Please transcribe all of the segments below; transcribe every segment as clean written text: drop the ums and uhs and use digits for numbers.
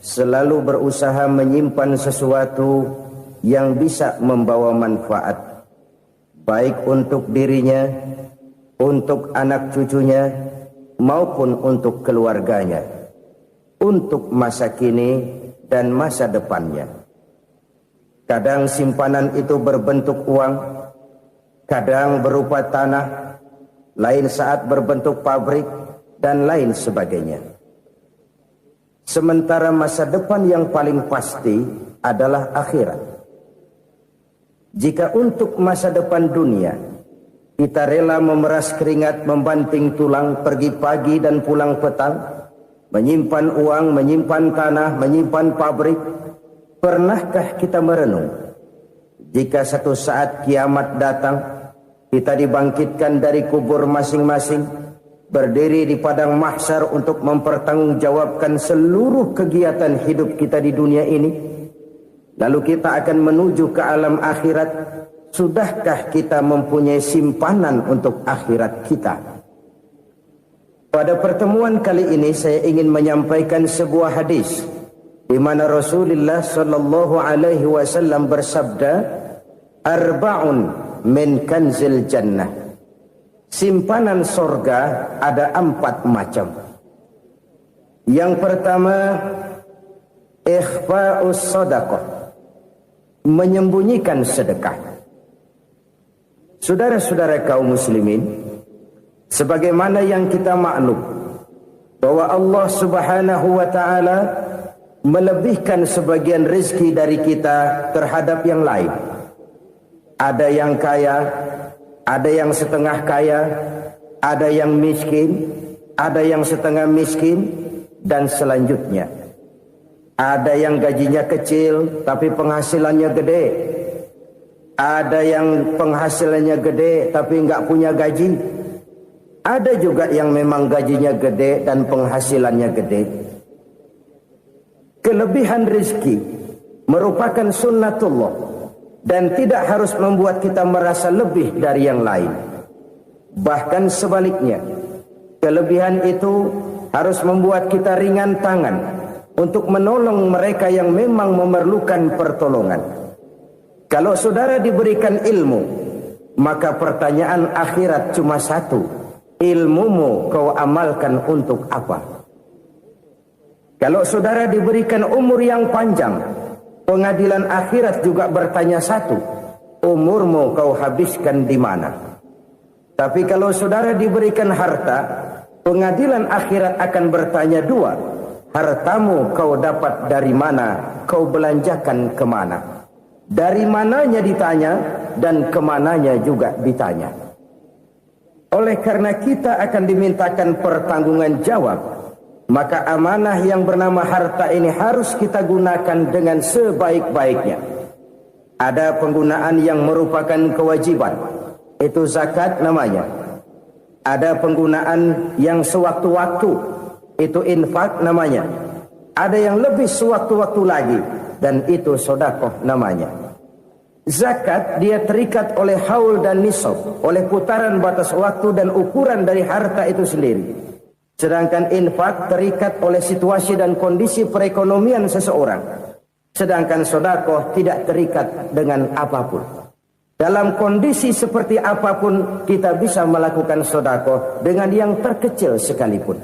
selalu berusaha menyimpan sesuatu yang bisa membawa manfaat, baik untuk dirinya, untuk anak cucunya, maupun untuk keluarganya, untuk masa kini dan masa depannya. Kadang simpanan itu berbentuk uang, kadang berupa tanah, lain saat berbentuk pabrik, dan lain sebagainya. Sementara masa depan yang paling pasti adalah akhirat. Jika untuk masa depan dunia kita rela memeras keringat, membanting tulang, pergi pagi dan pulang petang, menyimpan uang, menyimpan tanah, menyimpan pabrik, pernahkah kita merenung jika satu saat kiamat datang, kita dibangkitkan dari kubur masing-masing, berdiri di padang mahsyar untuk mempertanggungjawabkan seluruh kegiatan hidup kita di dunia ini, lalu kita akan menuju ke alam akhirat. Sudahkah kita mempunyai simpanan untuk akhirat kita? Pada pertemuan kali ini saya ingin menyampaikan sebuah hadis di mana Rasulullah sallallahu alaihi wasallam bersabda, "Arba'un min kanzil jannah." Simpanan sorga ada 4 macam. Yang pertama, ikhfa'us sadaqah, menyembunyikan sedekah. Saudara-saudara kaum muslimin, sebagaimana yang kita maklum bahwa Allah Subhanahu wa taala melebihkan sebagian rezeki dari kita terhadap yang lain. Ada yang kaya, ada yang setengah kaya, ada yang miskin, ada yang setengah miskin, dan selanjutnya. Ada yang gajinya kecil tapi penghasilannya gede. Ada yang penghasilannya gede tapi nggak punya gaji. Ada juga yang memang gajinya gede dan penghasilannya gede. Kelebihan rezeki merupakan sunnatullah dan tidak harus membuat kita merasa lebih dari yang lain. Bahkan sebaliknya, kelebihan itu harus membuat kita ringan tangan untuk menolong mereka yang memang memerlukan pertolongan. Kalau saudara diberikan ilmu, maka pertanyaan akhirat cuma satu: ilmumu kau amalkan untuk apa? Kalau saudara diberikan umur yang panjang, pengadilan akhirat juga bertanya satu: umurmu kau habiskan di mana? Tapi kalau saudara diberikan harta, pengadilan akhirat akan bertanya 2: hartamu kau dapat dari mana? Kau belanjakan kemana? Dari mananya ditanya dan kemananya juga ditanya. Oleh karena kita akan dimintakan pertanggungan jawab, maka amanah yang bernama harta ini harus kita gunakan dengan sebaik-baiknya. Ada penggunaan yang merupakan kewajiban, itu zakat namanya. Ada penggunaan yang sewaktu-waktu, itu infak namanya. Ada yang lebih sewaktu-waktu lagi, dan itu sedekah namanya. Zakat dia terikat oleh haul dan nisab, oleh putaran batas waktu dan ukuran dari harta itu sendiri. Sedangkan infak terikat oleh situasi dan kondisi perekonomian seseorang. Sedangkan sedekah tidak terikat dengan apapun. Dalam kondisi seperti apapun kita bisa melakukan sedekah dengan yang terkecil sekalipun.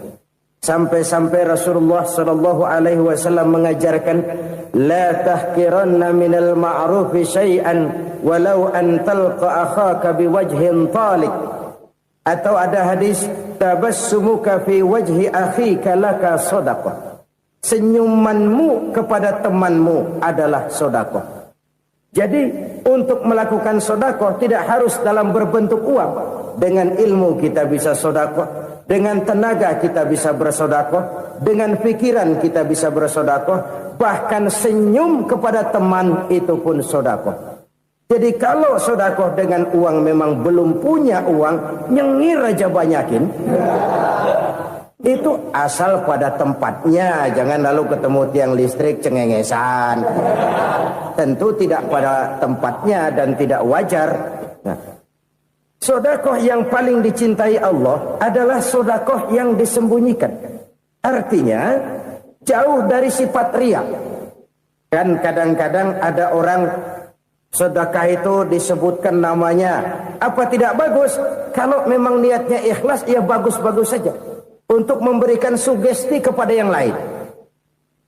Sampai-sampai Rasulullah sallallahu alaihi wasallam mengajarkan, la tahqiranna minal ma'rufi syai'an walau an talqa akhaka biwajhin talik. Atau ada hadis, tabassumuka fi wajhi akhika laka shadaqah. Senyumanmu kepada temanmu adalah sedekah. Jadi untuk melakukan sedekah tidak harus dalam berbentuk uang. Dengan ilmu kita bisa sedekah. Dengan tenaga kita bisa bersedekah, dengan pikiran kita bisa bersedekah, bahkan senyum kepada teman itu pun sedekah. Jadi kalau sedekah dengan uang memang belum punya uang, nyengir aja banyakin. Itu asal pada tempatnya, jangan lalu ketemu tiang listrik cengengesan. Tentu tidak pada tempatnya dan tidak wajar. Nah, sedekah yang paling dicintai Allah adalah sedekah yang disembunyikan. Artinya, jauh dari sifat riya. Kan kadang-kadang ada orang sedekah itu disebutkan namanya, apa tidak bagus? Kalau memang niatnya ikhlas, ya bagus-bagus saja. Untuk memberikan sugesti kepada yang lain.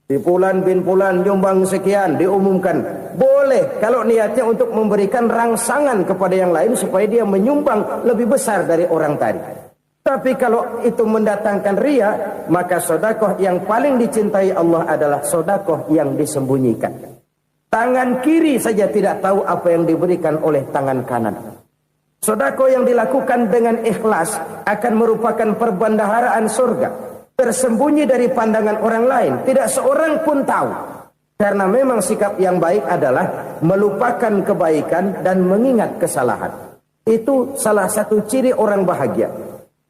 Di Fulan bin Fulan nyumbang sekian, diumumkan. Boleh kalau niatnya untuk memberikan rangsangan kepada yang lain supaya dia menyumbang lebih besar dari orang tadi. Tapi kalau itu mendatangkan riya, maka sedekah yang paling dicintai Allah adalah sedekah yang disembunyikan. Tangan kiri saja tidak tahu apa yang diberikan oleh tangan kanan. Sedekah yang dilakukan dengan ikhlas akan merupakan perbendaharaan surga, tersembunyi dari pandangan orang lain, tidak seorang pun tahu. Karena memang sikap yang baik adalah melupakan kebaikan dan mengingat kesalahan. Itu salah satu ciri orang bahagia.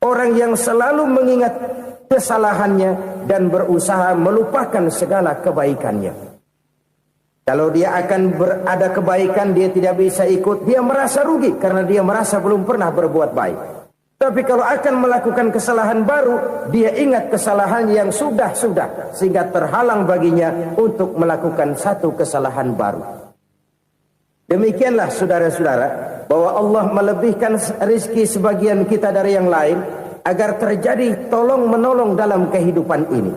Orang yang selalu mengingat kesalahannya dan berusaha melupakan segala kebaikannya. Kalau dia akan ada kebaikan, dia tidak bisa ikut, dia merasa rugi karena dia merasa belum pernah berbuat baik. Tapi kalau akan melakukan kesalahan baru, dia ingat kesalahan yang sudah-sudah, sehingga terhalang baginya untuk melakukan satu kesalahan baru. Demikianlah saudara-saudara, bahwa Allah melebihkan rizki sebagian kita dari yang lain, agar terjadi tolong-menolong dalam kehidupan ini.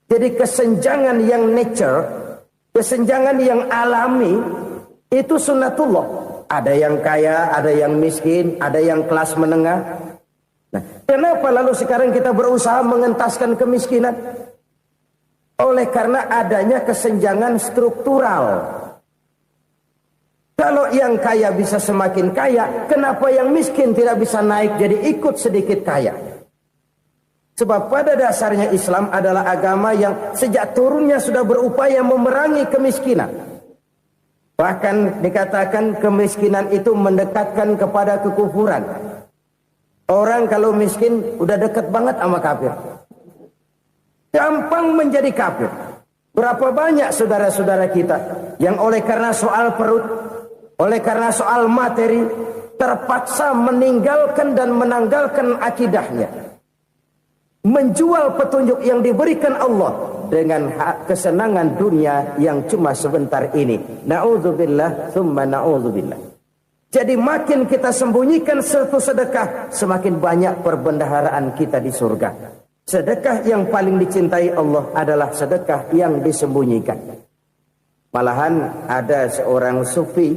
Jadi kesenjangan yang nature, kesenjangan yang alami, itu sunnatullah. Ada yang kaya, ada yang miskin, ada yang kelas menengah. Nah, kenapa lalu sekarang kita berusaha mengentaskan kemiskinan? Oleh karena adanya kesenjangan struktural. Kalau yang kaya bisa semakin kaya, kenapa yang miskin tidak bisa naik jadi ikut sedikit kaya? Sebab pada dasarnya Islam adalah agama yang sejak turunnya sudah berupaya memerangi kemiskinan. Bahkan dikatakan kemiskinan itu mendekatkan kepada kekufuran. Orang kalau miskin udah dekat banget sama kafir. Gampang menjadi kafir. Berapa banyak saudara-saudara kita yang oleh karena soal perut, oleh karena soal materi, terpaksa meninggalkan dan menanggalkan akidahnya. Menjual petunjuk yang diberikan Allah dengan kesenangan dunia yang cuma sebentar ini. Na'udzubillah, thumma na'udzubillah. Jadi makin kita sembunyikan satu sedekah, semakin banyak perbendaharaan kita di surga. Sedekah yang paling dicintai Allah adalah sedekah yang disembunyikan. Malahan ada seorang sufi,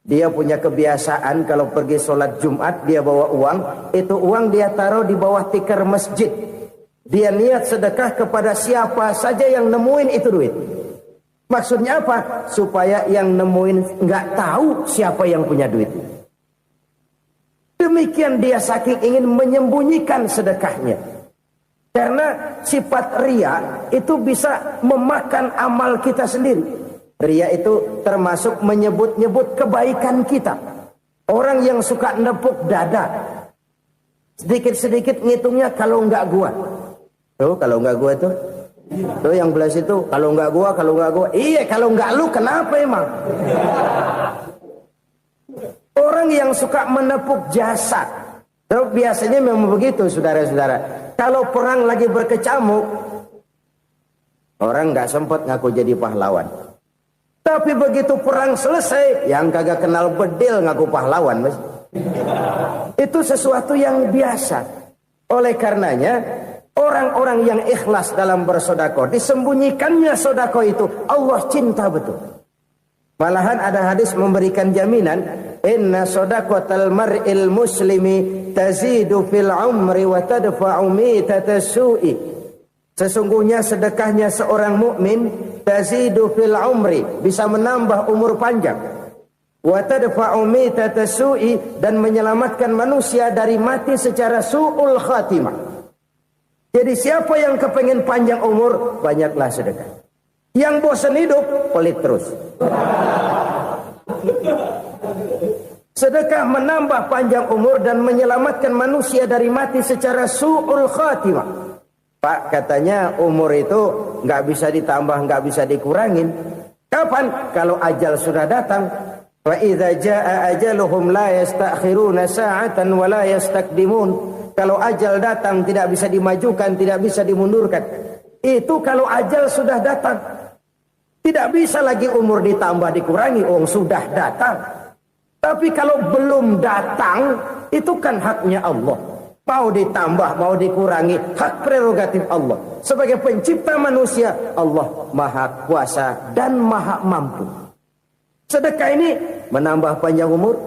dia punya kebiasaan kalau pergi sholat Jumat dia bawa uang, itu uang dia taruh di bawah tikar masjid. Dia niat sedekah kepada siapa saja yang nemuin itu duit. Maksudnya apa? Supaya yang nemuin nggak tahu siapa yang punya duit. Demikian dia saking ingin menyembunyikan sedekahnya. Karena sifat riya itu bisa memakan amal kita sendiri. Riya itu termasuk menyebut-nyebut kebaikan kita. Orang yang suka nepuk dada, sedikit-sedikit ngitungnya kalau nggak gua. Tuh kalau nggak gua tuh yang belah situ, kalau nggak gua. Iya, kalau nggak lu kenapa emang? Orang yang suka menepuk jasad, tuh biasanya memang begitu, saudara-saudara. Kalau perang lagi berkecamuk, orang nggak sempat ngaku jadi pahlawan. Tapi begitu perang selesai, yang kagak kenal bedil ngaku pahlawan, mas. Itu sesuatu yang biasa. Oleh karenanya, orang-orang yang ikhlas dalam bersedekah, disembunyikannya sedekah itu, Allah cinta betul. Malahan ada hadis memberikan jaminan, inna sedaqatal mar'il muslimi tazidu fil umri wa tadfa'u mitatas su'i. Sesungguhnya sedekahnya seorang mukmin tazidu fil umri, bisa menambah umur panjang. Wa tadfa'u mitatas su'i, dan menyelamatkan manusia dari mati secara su'ul khatimah. Jadi siapa yang kepengen panjang umur, banyaklah sedekah. Yang bosan hidup, pelit terus. Sedekah menambah panjang umur dan menyelamatkan manusia dari mati secara su'ul khatimah. Pak, katanya umur itu nggak bisa ditambah, nggak bisa dikurangin. Kapan? Kalau ajal sudah datang. Wa idza jaa ajaluhum la yastakhiruna sa'atan wa la yastakdimun. Kalau ajal datang tidak bisa dimajukan, tidak bisa dimundurkan. Itu kalau ajal sudah datang. Tidak bisa lagi umur ditambah dikurangi, sudah datang. Tapi kalau belum datang, itu kan haknya Allah. Mau ditambah, mau dikurangi, hak prerogatif Allah. Sebagai pencipta manusia, Allah Maha Kuasa dan Maha Mampu. Sedekah ini menambah panjang umur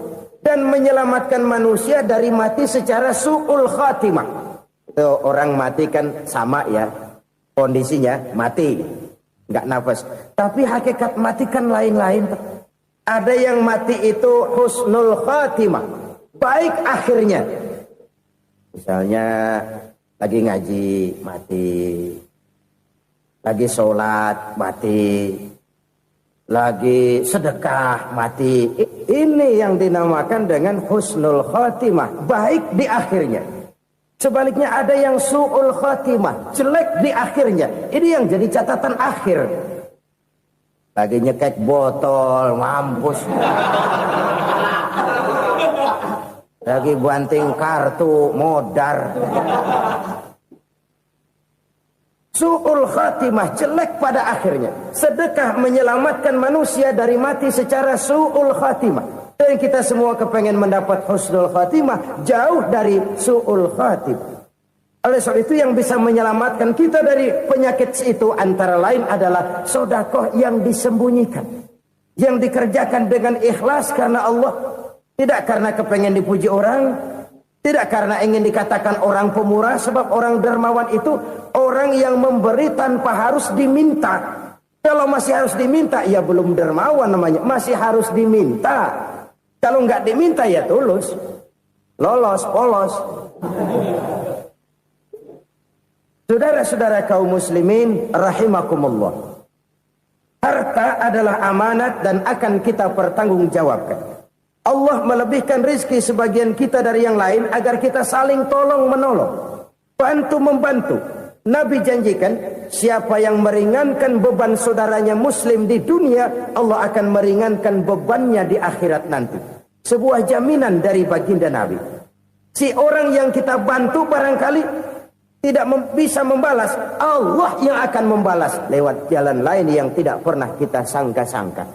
dan menyelamatkan manusia dari mati secara su'ul khatimah. Itu orang mati kan sama ya, kondisinya mati, nggak nafas. Tapi hakikat mati kan lain-lain. Ada yang mati itu husnul khatimah, baik akhirnya. Misalnya lagi ngaji mati, lagi sholat mati, lagi sedekah mati. Ini yang dinamakan dengan husnul khatimah, baik di akhirnya. Sebaliknya ada yang su'ul khatimah, jelek di akhirnya. Ini yang jadi catatan akhir. Lagi nyekek botol, mampus. Lagi banting kartu, modar. Su'ul khatimah, jelek pada akhirnya. Sedekah menyelamatkan manusia dari mati secara su'ul khatimah. Dan kita semua kepengen mendapat husnul khatimah, jauh dari su'ul khatimah. Oleh sebab itu yang bisa menyelamatkan kita dari penyakit itu antara lain adalah sedekah yang disembunyikan. Yang dikerjakan dengan ikhlas karena Allah. Tidak karena kepengen dipuji orang, tidak karena ingin dikatakan orang pemurah, sebab orang dermawan itu orang yang memberi tanpa harus diminta. Kalau masih harus diminta, ya belum dermawan namanya, masih harus diminta. Kalau nggak diminta ya tulus, lolos, polos. Saudara-saudara kaum muslimin rahimakumullah. Harta adalah amanat dan akan kita pertanggungjawabkan. Allah melebihkan rizki sebagian kita dari yang lain agar kita saling tolong menolong, bantu membantu. Nabi janjikan siapa yang meringankan beban saudaranya muslim di dunia, Allah akan meringankan bebannya di akhirat nanti. Sebuah jaminan dari baginda Nabi. Si orang yang kita bantu barangkali tidak bisa membalas, Allah yang akan membalas lewat jalan lain yang tidak pernah kita sangka-sangka.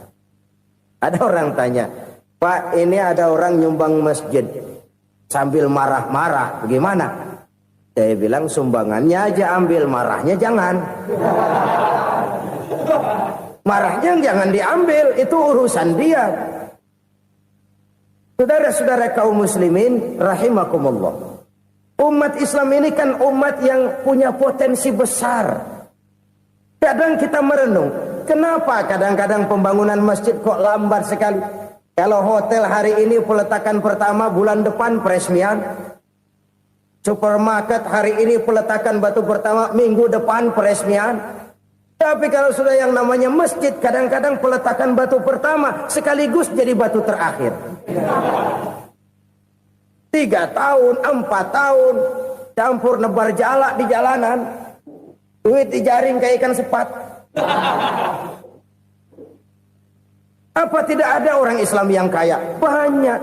Ada orang tanya, Pak, ini ada orang nyumbang masjid sambil marah-marah, bagaimana? Saya bilang sumbangannya aja ambil, marahnya jangan. Marahnya jangan diambil, itu urusan dia. Saudara-saudara kaum muslimin rahimakumullah. Umat Islam ini kan umat yang punya potensi besar. Kadang kita merenung, kenapa kadang-kadang pembangunan masjid kok lambat sekali? Kalau hotel hari ini peletakan pertama, bulan depan peresmian. Supermarket hari ini peletakan batu pertama, minggu depan peresmian. Tapi kalau sudah yang namanya masjid, kadang-kadang peletakan batu pertama sekaligus jadi batu terakhir. 3 tahun, 4 tahun, campur nebar jalak di jalanan, duit dijaring kayak ikan sepat. Apa tidak ada orang Islam yang kaya? Banyak.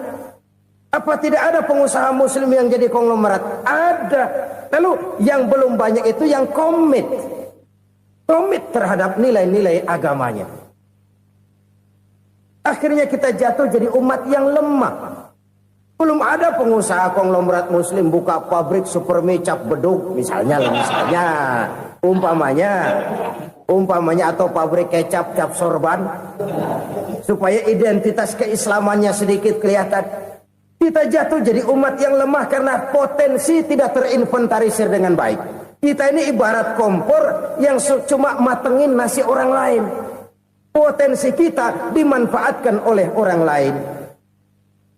Apa tidak ada pengusaha muslim yang jadi konglomerat? Ada. Lalu yang belum banyak itu yang komit terhadap nilai-nilai agamanya. Akhirnya kita jatuh jadi umat yang lemah. Belum ada pengusaha konglomerat muslim buka pabrik supermi cap beduk misalnya umpamanya atau pabrik kecap cap sorban supaya identitas keislamannya sedikit kelihatan. Kita jatuh jadi umat yang lemah karena potensi tidak terinventarisir dengan baik. Kita ini ibarat kompor yang cuma matengin nasi orang lain. Potensi kita dimanfaatkan oleh orang lain.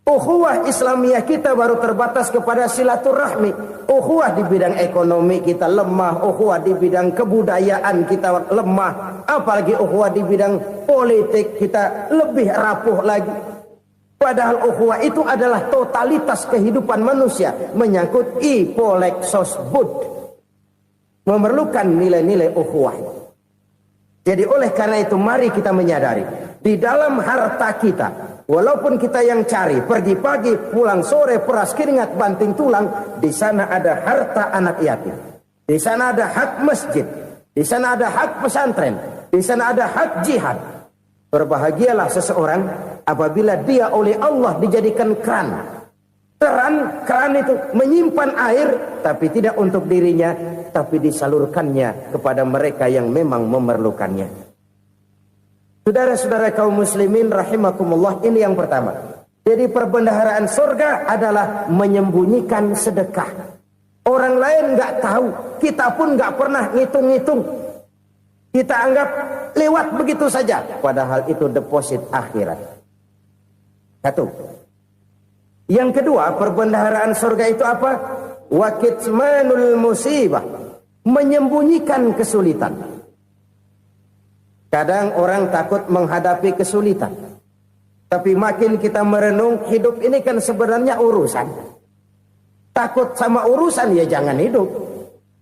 Ukhuwah Islamiyah kita baru terbatas kepada silaturahmi. Ukhuwah di bidang ekonomi kita lemah, ukhuwah di bidang kebudayaan kita lemah, apalagi ukhuwah di bidang politik kita lebih rapuh lagi. Padahal ukhuwah itu adalah totalitas kehidupan manusia, menyangkut ipolek sosbud, memerlukan nilai-nilai ukhuwah. Jadi oleh karena itu mari kita menyadari di dalam harta kita, walaupun kita yang cari, pergi pagi, pulang sore, peras keringat, banting tulang, di sana ada harta anak yatim. Di sana ada hak masjid. Di sana ada hak pesantren. Di sana ada hak jihad. Berbahagialah seseorang apabila dia oleh Allah dijadikan keran. Keran itu menyimpan air, tapi tidak untuk dirinya, tapi disalurkannya kepada mereka yang memang memerlukannya. Saudara-saudara kaum muslimin rahimakumullah, ini yang pertama. Jadi perbendaharaan surga adalah menyembunyikan sedekah. Orang lain nggak tahu, kita pun nggak pernah ngitung-ngitung. Kita anggap lewat begitu saja, padahal itu deposit akhirat. Satu. Yang kedua, perbendaharaan surga itu apa? Wa kitmanul musibah, menyembunyikan kesulitan. Kadang orang takut menghadapi kesulitan. Tapi makin kita merenung, hidup ini kan sebenarnya urusan. Takut sama urusan, ya jangan hidup.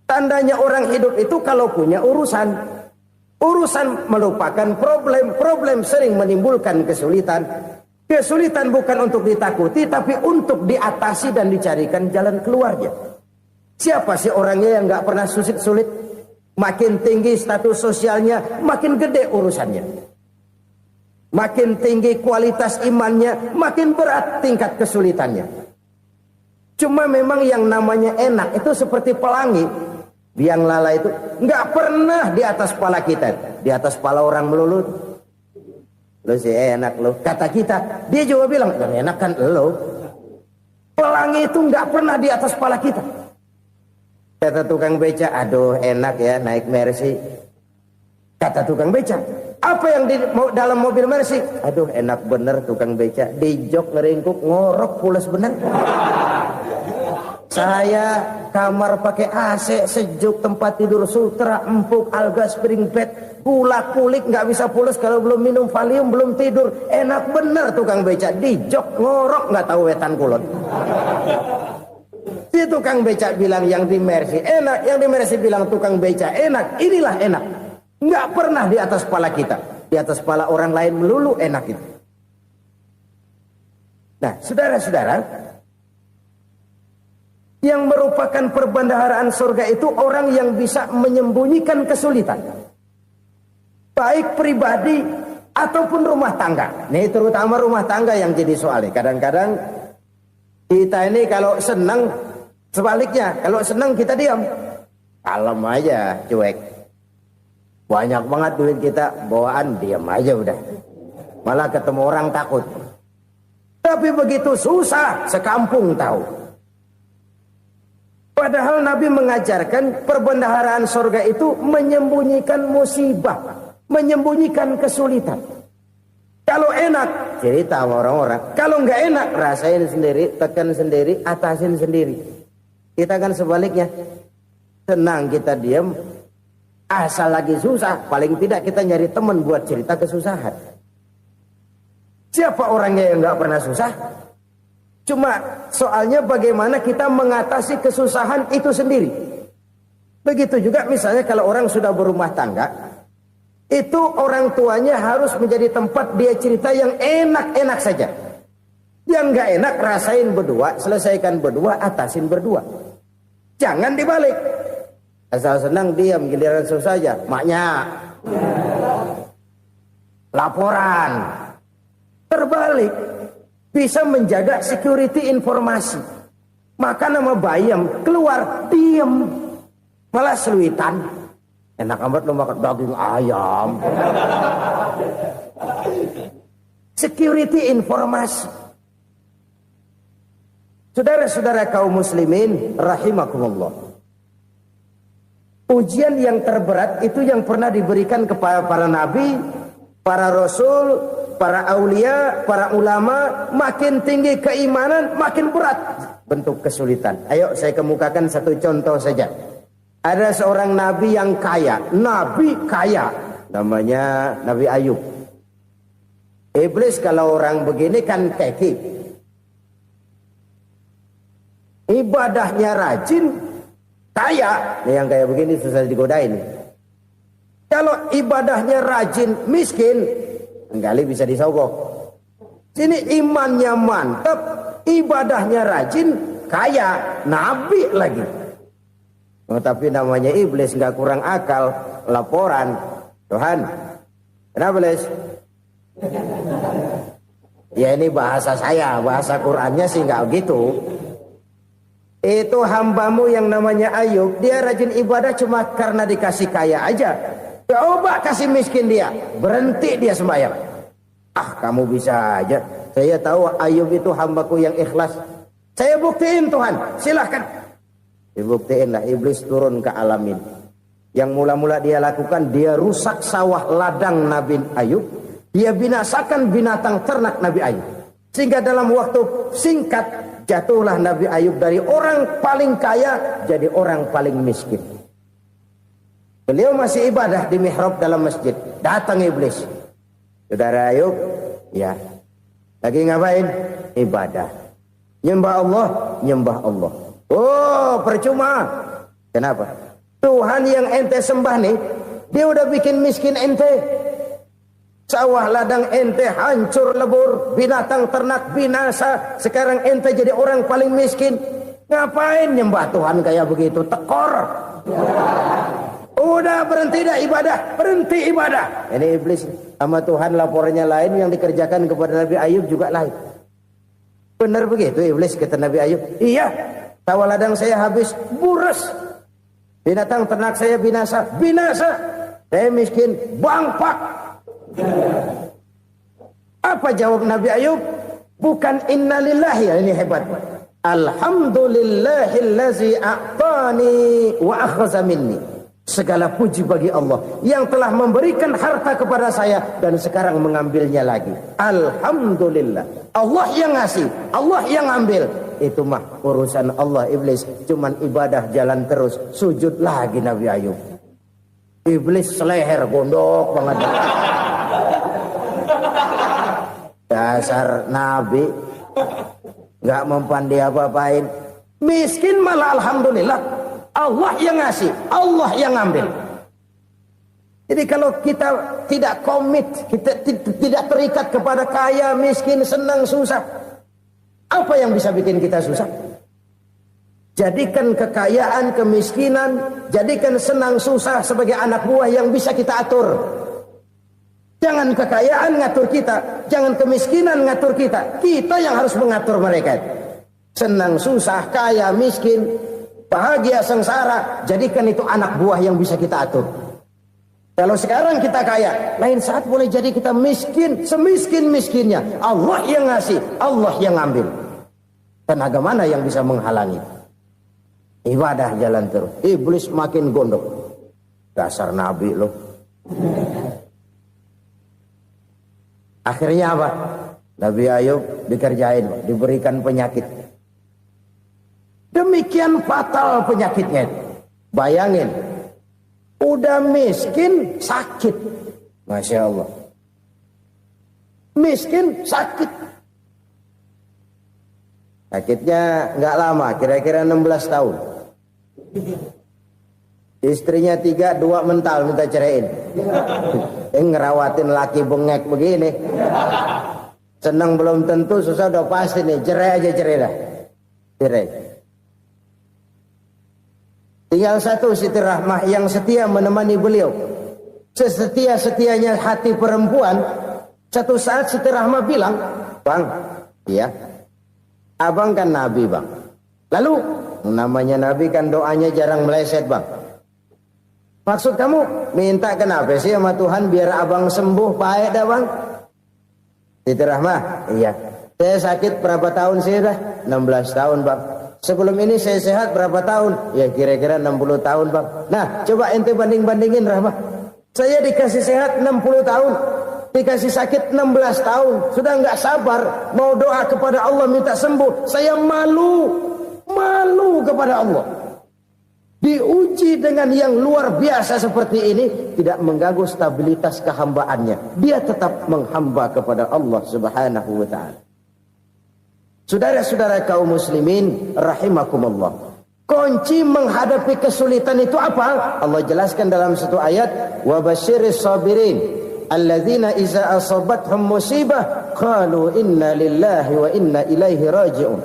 Tandanya orang hidup itu kalau punya urusan. Urusan melupakan problem. Problem sering menimbulkan kesulitan. Kesulitan bukan untuk ditakuti, tapi untuk diatasi dan dicarikan jalan keluarnya. Siapa sih orangnya yang gak pernah sulit-sulit? Makin tinggi status sosialnya, makin gede urusannya. Makin tinggi kualitas imannya, makin berat tingkat kesulitannya. Cuma memang yang namanya enak itu seperti pelangi. Biang lala itu nggak pernah di atas kepala kita, di atas kepala orang melulu. Lo sih enak lo, kata kita. Dia juga bilang, yang enak kan lo. Pelangi itu nggak pernah di atas kepala kita. Kata tukang beca, aduh enak ya naik Mercy. Kata tukang beca, apa yang di dalam mobil Mercy? Aduh enak bener tukang beca, di jok ngeringkuk ngorok pulas bener. Saya kamar pakai AC sejuk, tempat tidur sutra empuk, alga spring bed, kulak kulik nggak bisa pulas kalau belum minum Valium, belum tidur. Enak bener tukang beca, di jok ngorok nggak tahu wetan kulon. Si tukang beca bilang yang di Mercy enak, yang di Mercy bilang tukang beca enak. Inilah enak. Nggak pernah di atas kepala kita, di atas kepala orang lain melulu enak itu. Nah, saudara-saudara, yang merupakan perbendaharaan surga itu orang yang bisa menyembunyikan kesulitan, baik pribadi ataupun rumah tangga. Nih terutama rumah tangga yang jadi soalnya. Kadang-kadang kita ini kalau senang, sebaliknya kalau senang kita diam, kalem aja, cuek. Banyak banget duit kita, bawaan diam aja udah. Malah ketemu orang takut. Tapi begitu susah, sekampung tahu. Padahal Nabi mengajarkan perbendaharaan surga itu menyembunyikan musibah, menyembunyikan kesulitan. Kalau enak, cerita sama orang-orang. Kalau nggak enak, rasain sendiri, tekan sendiri, atasin sendiri. Kita kan sebaliknya. Senang kita diam, asal lagi susah, paling tidak kita nyari teman buat cerita kesusahan. Siapa orangnya yang nggak pernah susah? Cuma soalnya bagaimana kita mengatasi kesusahan itu sendiri. Begitu juga misalnya kalau orang sudah berumah tangga, itu orang tuanya harus menjadi tempat dia cerita yang enak-enak saja. Yang nggak enak rasain berdua, selesaikan berdua, atasin berdua. Jangan dibalik. Asal senang diam, giliran susah saja. Maknya laporan. Terbalik. Bisa menjaga security informasi. Makan sama bayam, keluar diem, malah seluitan. Enak amat lo makan daging ayam. Security informasi. Saudara-saudara kaum muslimin rahimakumullah. Ujian yang terberat itu yang pernah diberikan kepada para nabi, para rasul, para aulia, para ulama. Makin tinggi keimanan, makin berat bentuk kesulitan. Ayo saya kemukakan satu contoh saja. Ada seorang nabi yang kaya, nabi kaya, namanya Nabi Ayub. Iblis kalau orang begini kan keki, ibadahnya rajin, kaya. Nih yang kayak begini susah digodain. Kalau ibadahnya rajin, miskin, kali bisa disogok. Sini imannya mantap, ibadahnya rajin, kaya, nabi lagi. Tapi namanya iblis, nggak kurang akal. Laporan, Tuhan, kenapa Les? Ya ini bahasa saya, bahasa Qur'annya sih nggak gitu. Itu hambamu yang namanya Ayub, dia rajin ibadah cuma karena dikasih kaya aja. Coba kasih miskin dia, berhenti dia sembahyang. Ah, kamu bisa aja. Saya tahu Ayub itu hambaku yang ikhlas. Saya buktiin Tuhan, silahkan. Dibuktiin lah, iblis turun ke alamin. Yang mula-mula dia lakukan, dia rusak sawah ladang Nabi Ayub. Dia binasakan binatang ternak Nabi Ayub. Sehingga dalam waktu singkat, jatuhlah Nabi Ayub dari orang paling kaya, jadi orang paling miskin. Beliau masih ibadah di mihrab dalam masjid. Datang iblis. Saudara Ayub, ya. Lagi ngapain? Ibadah. Nyembah Allah, nyembah Allah. Oh, percuma. Kenapa? Tuhan yang ente sembah nih, dia udah bikin miskin ente. Sawah ladang ente hancur lebur, binatang ternak binasa. Sekarang ente jadi orang paling miskin. Ngapain nyembah Tuhan kayak begitu? Tekor. Udah berhenti dah ibadah, berhenti ibadah. Ini iblis sama Tuhan laporannya lain, yang dikerjakan kepada Nabi Ayub juga lain. Benar begitu iblis, kata Nabi Ayub. Iya, sawah ladang saya habis, buras. Binatang ternak saya binasa, binasa. Saya miskin, bangpak. Apa jawab Nabi Ayub? Bukan innalillahi, ya, ini hebat. Alhamdulillahillazi a'tani wa akhza minni. Segala puji bagi Allah yang telah memberikan harta kepada saya dan sekarang mengambilnya lagi. Alhamdulillah. Allah yang ngasih, Allah yang ambil. Itu mah urusan Allah. Iblis cuman ibadah jalan terus, sujud lagi Nabi Ayub. Iblis seleher gondok banget. Dasar Nabi nggak mempan dia apa-apain. Miskin malah alhamdulillah. Allah yang ngasih, Allah yang ambil. Jadi kalau kita tidak komit, kita tidak terikat kepada kaya, miskin, senang, susah, apa yang bisa bikin kita susah? Jadikan kekayaan, kemiskinan, jadikan senang, susah sebagai anak buah yang bisa kita atur. Jangan kekayaan ngatur kita, jangan kemiskinan ngatur kita. Kita yang harus mengatur mereka. Senang, susah, kaya, miskin, bahagia, sengsara, jadikan itu anak buah yang bisa kita atur. Kalau sekarang kita kaya, lain saat boleh jadi kita miskin, semiskin-miskinnya. Allah yang ngasih, Allah yang ambil. Tenaga mana yang bisa menghalangi? Ibadah jalan terus. Iblis makin gondok. Dasar Nabi loh. Akhirnya apa? Nabi Ayub dikerjain, diberikan penyakit. Demikian fatal penyakitnya. Bayangin, udah miskin sakit. Masya Allah. Miskin sakit. Sakitnya nggak lama, kira-kira 16 tahun. Istrinya 3, 2 mental minta ceraiin. Ngerawatin laki bengek begini. Senang belum tentu, susah udah pasti nih. Cerai aja, cerai dah. Cerai. Tinggal satu Siti Rahmah yang setia menemani beliau. Sesetia-setianya hati perempuan. Satu saat Siti Rahmah bilang, "Bang, iya, abang kan Nabi, Bang. Lalu, namanya Nabi kan doanya jarang meleset, Bang. Maksud kamu minta kenapa sih sama Tuhan biar abang sembuh baik dah, Bang?" Siti Rahmah, iya. Saya sakit berapa tahun sih dah? 16 tahun, Bang. Sebelum ini saya sehat berapa tahun? Ya kira-kira 60 tahun, Bang. Nah, coba ente banding-bandingin, Rahmah. Saya dikasih sehat 60 tahun. Dikasih sakit 16 tahun. Sudah nggak sabar. Mau doa kepada Allah minta sembuh. Saya malu. Malu kepada Allah. Diuji dengan yang luar biasa seperti ini, tidak mengganggu stabilitas kehambaannya. Dia tetap menghamba kepada Allah Subhanahu wa ta'ala. Saudara-saudara kaum muslimin rahimakumullah. Kunci menghadapi kesulitan itu apa? Allah jelaskan dalam satu ayat, wa basyiris sabirin alladzina iza asabathum musibah qalu inna lillahi wa inna ilaihi raji'un.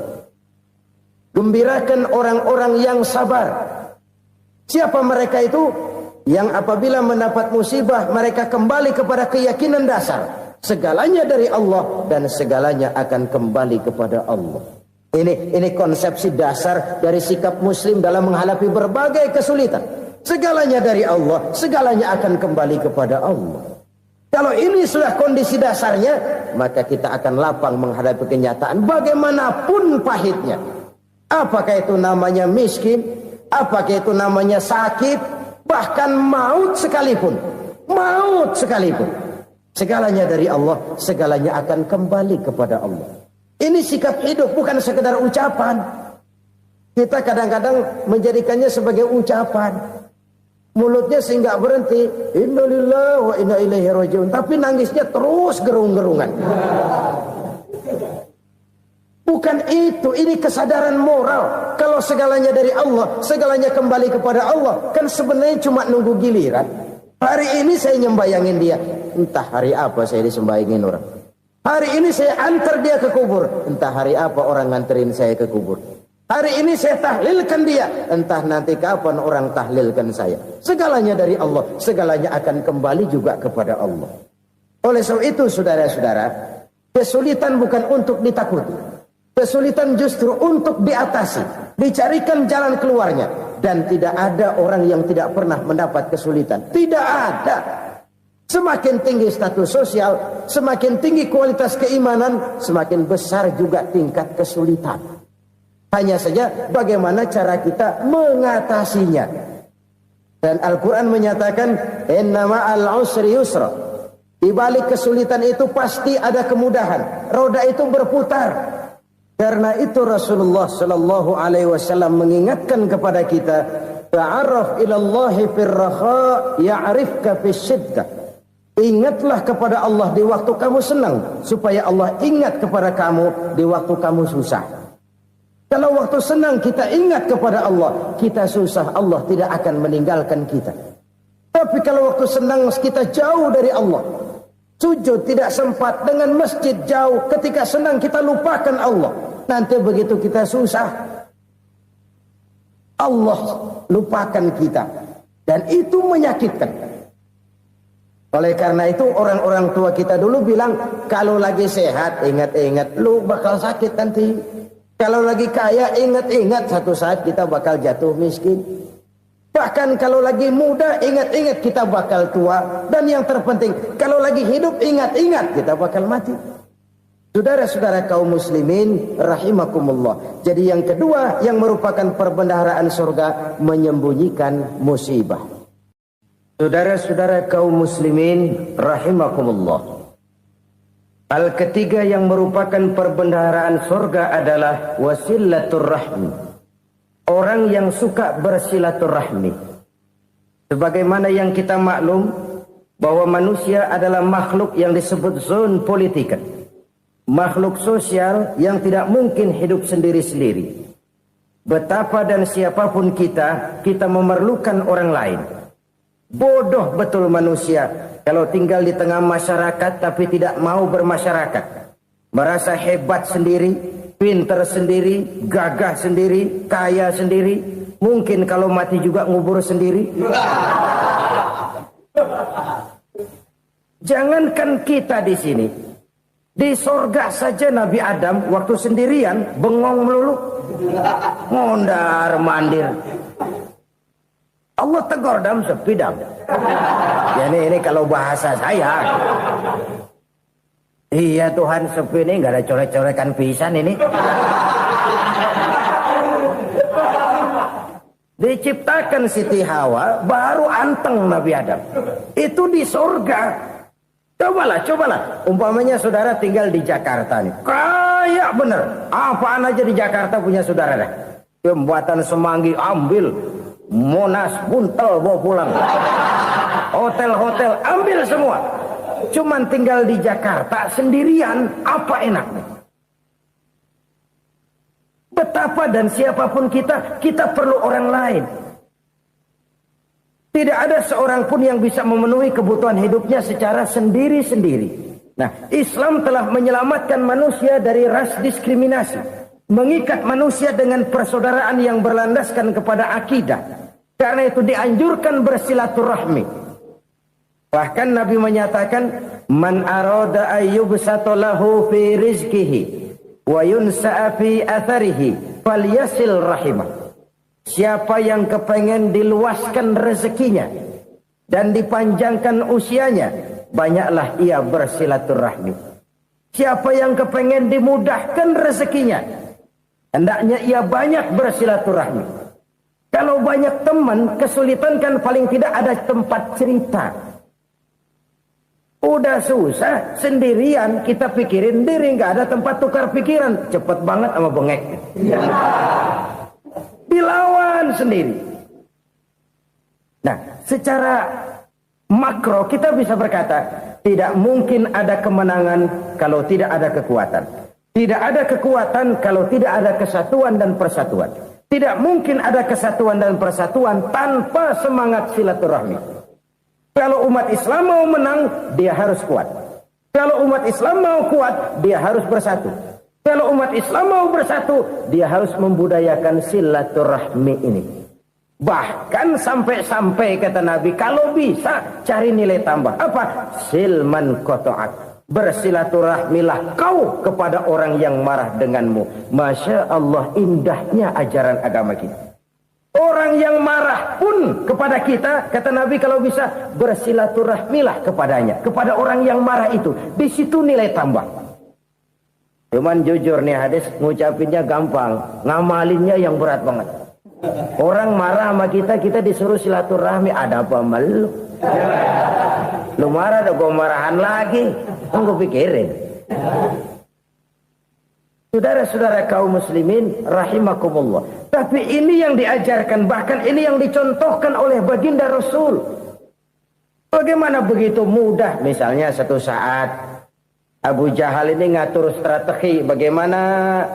Gembirakan orang-orang yang sabar Siapa mereka itu? Yang apabila mendapat musibah mereka kembali kepada keyakinan dasar, segalanya dari Allah dan segalanya akan kembali kepada Allah. Ini konsepsi dasar dari sikap muslim dalam menghadapi berbagai kesulitan. Segalanya dari Allah, segalanya akan kembali kepada Allah. Kalau ini sudah kondisi dasarnya, maka kita akan lapang menghadapi kenyataan bagaimanapun pahitnya. Apakah itu namanya miskin, apakah itu namanya sakit, bahkan maut sekalipun. Maut sekalipun. Segalanya dari Allah, segalanya akan kembali kepada Allah. Ini sikap hidup, bukan sekedar ucapan. Kita kadang-kadang menjadikannya sebagai ucapan. Mulutnya sehingga berhenti, innalillahi wa inna ilaihi rajiun, tapi nangisnya terus gerung-gerungan. Bukan itu, ini kesadaran moral. Kalau segalanya dari Allah, segalanya kembali kepada Allah, kan sebenarnya cuma nunggu giliran. Hari ini saya nyembayangin dia, entah hari apa saya disembayangin orang. Hari ini saya antar dia ke kubur, entah hari apa orang nganterin saya ke kubur. Hari ini saya tahlilkan dia, entah nanti kapan orang tahlilkan saya. Segalanya dari Allah, segalanya akan kembali juga kepada Allah. Oleh sebab itu saudara-saudara, kesulitan bukan untuk ditakuti. Kesulitan justru untuk diatasi, dicarikan jalan keluarnya. Dan tidak ada orang yang tidak pernah mendapat kesulitan. Tidak ada. Semakin tinggi status sosial, semakin tinggi kualitas keimanan, semakin besar juga tingkat kesulitan. Hanya saja bagaimana cara kita mengatasinya. Dan Al-Quran menyatakan, inna ma'al usri yusra. Di balik kesulitan itu pasti ada kemudahan. Roda itu berputar. Karena itu Rasulullah sallallahu alaihi wasallam mengingatkan kepada kita, ta'arraf ilallahi fir raha ya'rifka fis syiddah. Ingatlah kepada Allah di waktu kamu senang, supaya Allah ingat kepada kamu di waktu kamu susah. Kalau waktu senang kita ingat kepada Allah, kita susah, Allah tidak akan meninggalkan kita. Tapi kalau waktu senang kita jauh dari Allah, sujud tidak sempat, dengan masjid jauh, ketika senang kita lupakan Allah. Nanti begitu kita susah, Allah lupakan kita. Dan itu menyakitkan. Oleh karena itu orang-orang tua kita dulu bilang, kalau lagi sehat ingat-ingat lu bakal sakit nanti. Kalau lagi kaya ingat-ingat satu saat kita bakal jatuh miskin. Bahkan kalau lagi muda ingat-ingat kita bakal tua. Dan yang terpenting kalau lagi hidup ingat-ingat kita bakal mati. Saudara-saudara kaum muslimin rahimakumullah. Jadi yang kedua yang merupakan perbendaharaan surga, menyembunyikan musibah. Saudara-saudara kaum muslimin rahimakumullah. Hal ketiga yang merupakan perbendaharaan surga adalah wasilatur rahmi. Orang yang suka bersilaturahmi. Sebagaimana yang kita maklum bahwa manusia adalah makhluk yang disebut zon politika. Makhluk sosial yang tidak mungkin hidup sendiri-sendiri. Betapa dan siapapun kita memerlukan orang lain. Bodoh betul manusia kalau tinggal di tengah masyarakat tapi tidak mau bermasyarakat. Merasa hebat sendiri, pintar sendiri, gagah sendiri, kaya sendiri. Mungkin kalau mati juga ngubur sendiri. Jangankan kita di sini, di sorga saja Nabi Adam waktu sendirian bengong melulu, ngondar mandir. Allah tegur dam sepi dam. Ya ini kalau bahasa saya. Iya Tuhan sepi ini nggak ada coret-coretan pisan ini. Diciptakan Siti Hawa baru anteng Nabi Adam. Itu di surga. Cobalah. Umpamanya saudara tinggal di Jakarta nih. Kayak bener. Apaan aja di Jakarta punya saudara dah. Jembatan Semanggi ambil. Monas buntel bawa pulang. Hotel-hotel ambil semua. Cuman tinggal di Jakarta sendirian, apa enaknya? Betapa dan siapapun kita perlu orang lain. Tidak ada seorang pun yang bisa memenuhi kebutuhan hidupnya secara sendiri-sendiri. Nah, Islam telah menyelamatkan manusia dari ras diskriminasi. Mengikat manusia dengan persaudaraan yang berlandaskan kepada akidah. Karena itu dianjurkan bersilaturahmi. Bahkan Nabi menyatakan, man arada ayyubsata lahu fi rizqihi wa yunsa'a fi atharihi falyasil rahimah. Siapa yang kepengen diluaskan rezekinya dan dipanjangkan usianya, banyaklah ia bersilaturahmi. Siapa yang kepengen dimudahkan rezekinya, hendaknya ia banyak bersilaturahmi. Kalau banyak teman, kesulitan kan paling tidak ada tempat cerita. Udah susah, sendirian kita pikirin diri, nggak ada tempat tukar pikiran. Cepet banget sama bengek. Dilawan sendiri. Nah, secara makro kita bisa berkata, tidak mungkin ada kemenangan kalau tidak ada kekuatan. Tidak ada kekuatan kalau tidak ada kesatuan dan persatuan. Tidak mungkin ada kesatuan dan persatuan tanpa semangat silaturahmi. Kalau umat Islam mau menang, dia harus kuat. Kalau umat Islam mau kuat, dia harus bersatu. Kalau umat Islam mau bersatu, dia harus membudayakan silaturahmi ini. Bahkan sampai-sampai kata Nabi, kalau bisa cari nilai tambah. Apa? Silman qata'ak. Bersilaturahmilah kau kepada orang yang marah denganmu. Masya Allah, indahnya ajaran agama kita. Orang yang marah pun kepada kita, kata Nabi, kalau bisa bersilaturahmilah kepadanya. Kepada orang yang marah itu. Di situ nilai tambah. Cuman jujur nih hadis, ngucapinnya gampang, ngamalinnya yang berat banget. Orang marah sama kita, kita disuruh silaturahmi. Ada apa malu? Lu marah, ada gue marahan lagi. Gue pikirin. Saudara-saudara kaum muslimin rahimakumullah. Tapi ini yang diajarkan, bahkan ini yang dicontohkan oleh baginda Rasul. Bagaimana begitu mudah, misalnya satu saat Abu Jahal ini ngatur strategi bagaimana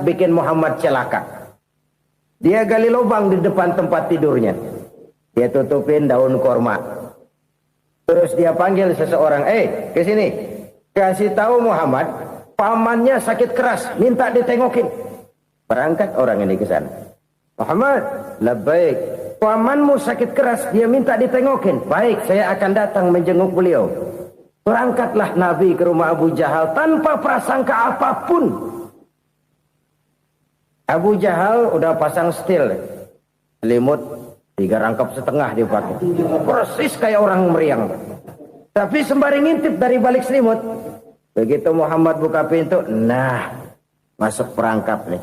bikin Muhammad celaka. Dia gali lubang di depan tempat tidurnya. Dia tutupin daun korma. Terus dia panggil seseorang, ke sini. Kasih tahu Muhammad, pamannya sakit keras, minta ditengokin. Berangkat orang ini ke sana. Muhammad, labbaik. Pamanmu sakit keras, dia minta ditengokin. Baik, saya akan datang menjenguk beliau. Berangkatlah Nabi ke rumah Abu Jahal tanpa prasangka apapun. Abu Jahal udah pasang setil, selimut 3 rangkap setengah dipakai, persis kayak orang meriang. Tapi sembari ngintip dari balik selimut, begitu Muhammad buka pintu, nah masuk perangkap nih.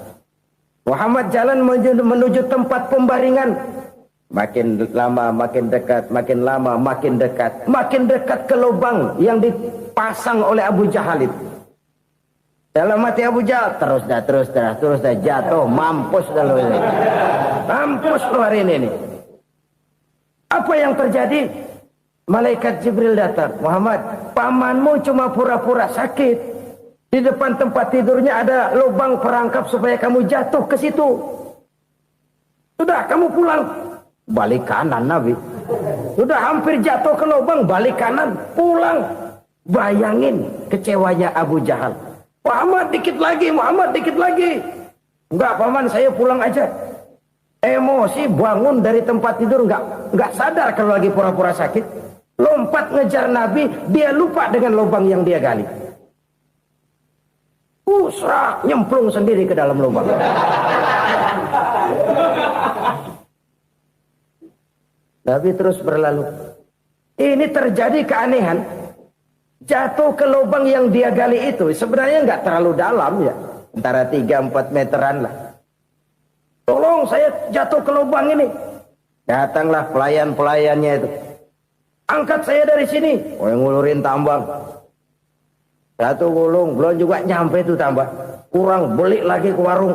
Muhammad jalan menuju tempat pembaringan. Makin lama makin dekat, makin lama makin dekat, makin dekat ke lubang yang dipasang oleh Abu Jahal itu. Dalam hati Abu Jahal, terus dah jatuh, mampus dah lo ini. Mampus lo hari ini nih. Apa yang terjadi? Malaikat Jibril datang. Muhammad, pamanmu cuma pura-pura sakit. Di depan tempat tidurnya ada lubang perangkap supaya kamu jatuh ke situ. Sudah, kamu pulang. Balik kanan Nabi. Sudah hampir jatuh ke lubang, balik kanan, pulang. Bayangin kecewanya Abu Jahal. Muhammad dikit lagi, Muhammad dikit lagi. Enggak paman, saya pulang aja. Emosi bangun dari tempat tidur, enggak sadar kalau lagi pura-pura sakit. Lompat ngejar Nabi, dia lupa dengan lubang yang dia gali. Serak, nyemplung sendiri ke dalam lubang. Nabi terus berlalu. Ini terjadi keanehan. Jatuh ke lubang yang dia gali itu sebenarnya nggak terlalu dalam ya, antara 3-4 meteran lah. Tolong saya jatuh ke lubang ini. Datanglah pelayan-pelayannya itu. Angkat saya dari sini. Oh, yang ngulurin tambang. Satu gulung, belum juga nyampe itu tambang. Kurang, beli lagi ke warung.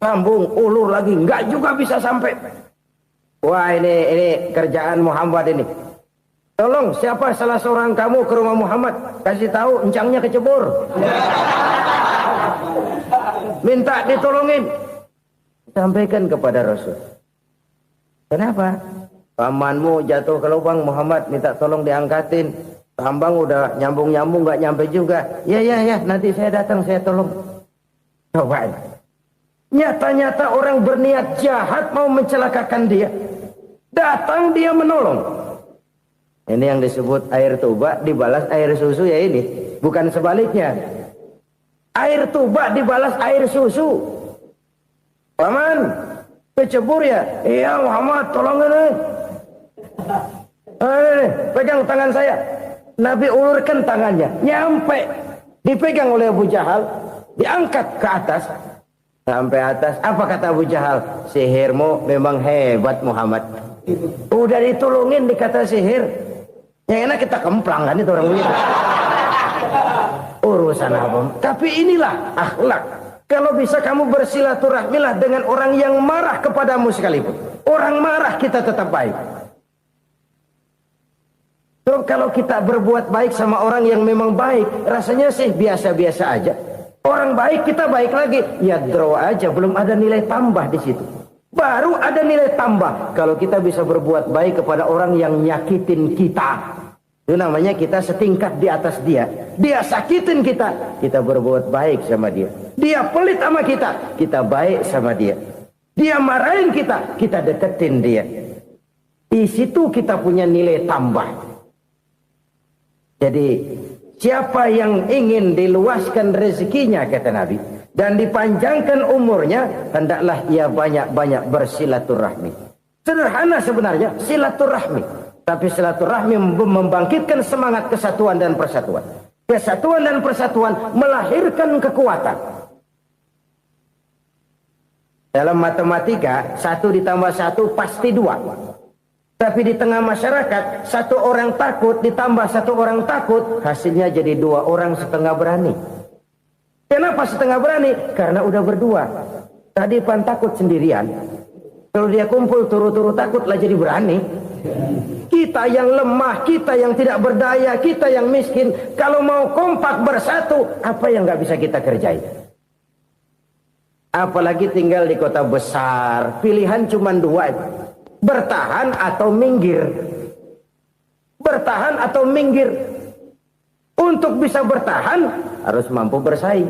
Sambung, ulur lagi, nggak juga bisa sampai. Wah, ini kerjaan Muhammad ini. Tolong, siapa salah seorang kamu ke rumah Muhammad, kasih tahu encangnya kecebur. Minta ditolongin. Sampaikan kepada Rasul. Kenapa? Pamanmu jatuh ke lubang, Muhammad minta tolong diangkatin. Tambang udah nyambung-nyambung nggak nyampe juga. Ya, nanti saya datang, saya tolong. Coba. Nyata-nyata orang berniat jahat mau mencelakakan dia. Datang dia menolong. Ini yang disebut air tuba dibalas air susu ya ini. Bukan sebaliknya. Air tuba dibalas air susu. Paman, kecebur ya? Iya Muhammad, tolong ini. Pegang tangan saya. Nabi ulurkan tangannya. Nyampe. Dipegang oleh Abu Jahal. Diangkat ke atas. Sampai atas. Apa kata Abu Jahal? Sihirmu memang hebat Muhammad. Udah ditolongin dikata sihir. Yang enak kita kemplang kan itu orang begitu. Urusan apa? Tapi inilah akhlak. Kalau bisa kamu bersilaturahmilah dengan orang yang marah kepadamu sekalipun. Orang marah kita tetap baik. So, kalau kita berbuat baik sama orang yang memang baik, rasanya sih biasa-biasa aja. Orang baik kita baik lagi. Ya draw aja, belum ada nilai tambah di situ. Baru ada nilai tambah kalau kita bisa berbuat baik kepada orang yang nyakitin kita. Itu namanya kita setingkat di atas dia. Dia sakitin kita, kita berbuat baik sama dia. Dia pelit sama kita, kita baik sama dia. Dia marahin kita, kita deketin dia. Di situ kita punya nilai tambah. Jadi siapa yang ingin diluaskan rezekinya kata Nabi dan dipanjangkan umurnya, hendaklah ia banyak-banyak bersilaturahmi. Sederhana sebenarnya silaturahmi, tapi silaturahmi membangkitkan semangat kesatuan dan persatuan. Kesatuan dan persatuan melahirkan kekuatan. Dalam matematika 1 ditambah 1 pasti 2. Tapi di tengah masyarakat 1 orang takut ditambah 1 orang takut, hasilnya jadi 2 orang setengah berani. Kenapa setengah berani? Karena udah berdua. Tadi pan takut sendirian. Kalau dia kumpul turu-turu takutlah jadi berani. Kita yang lemah, kita yang tidak berdaya, kita yang miskin, kalau mau kompak bersatu, apa yang nggak bisa kita kerjain? Apalagi tinggal di kota besar, pilihan cuma 2, bertahan atau minggir. Bertahan atau minggir. Untuk bisa bertahan harus mampu bersaing.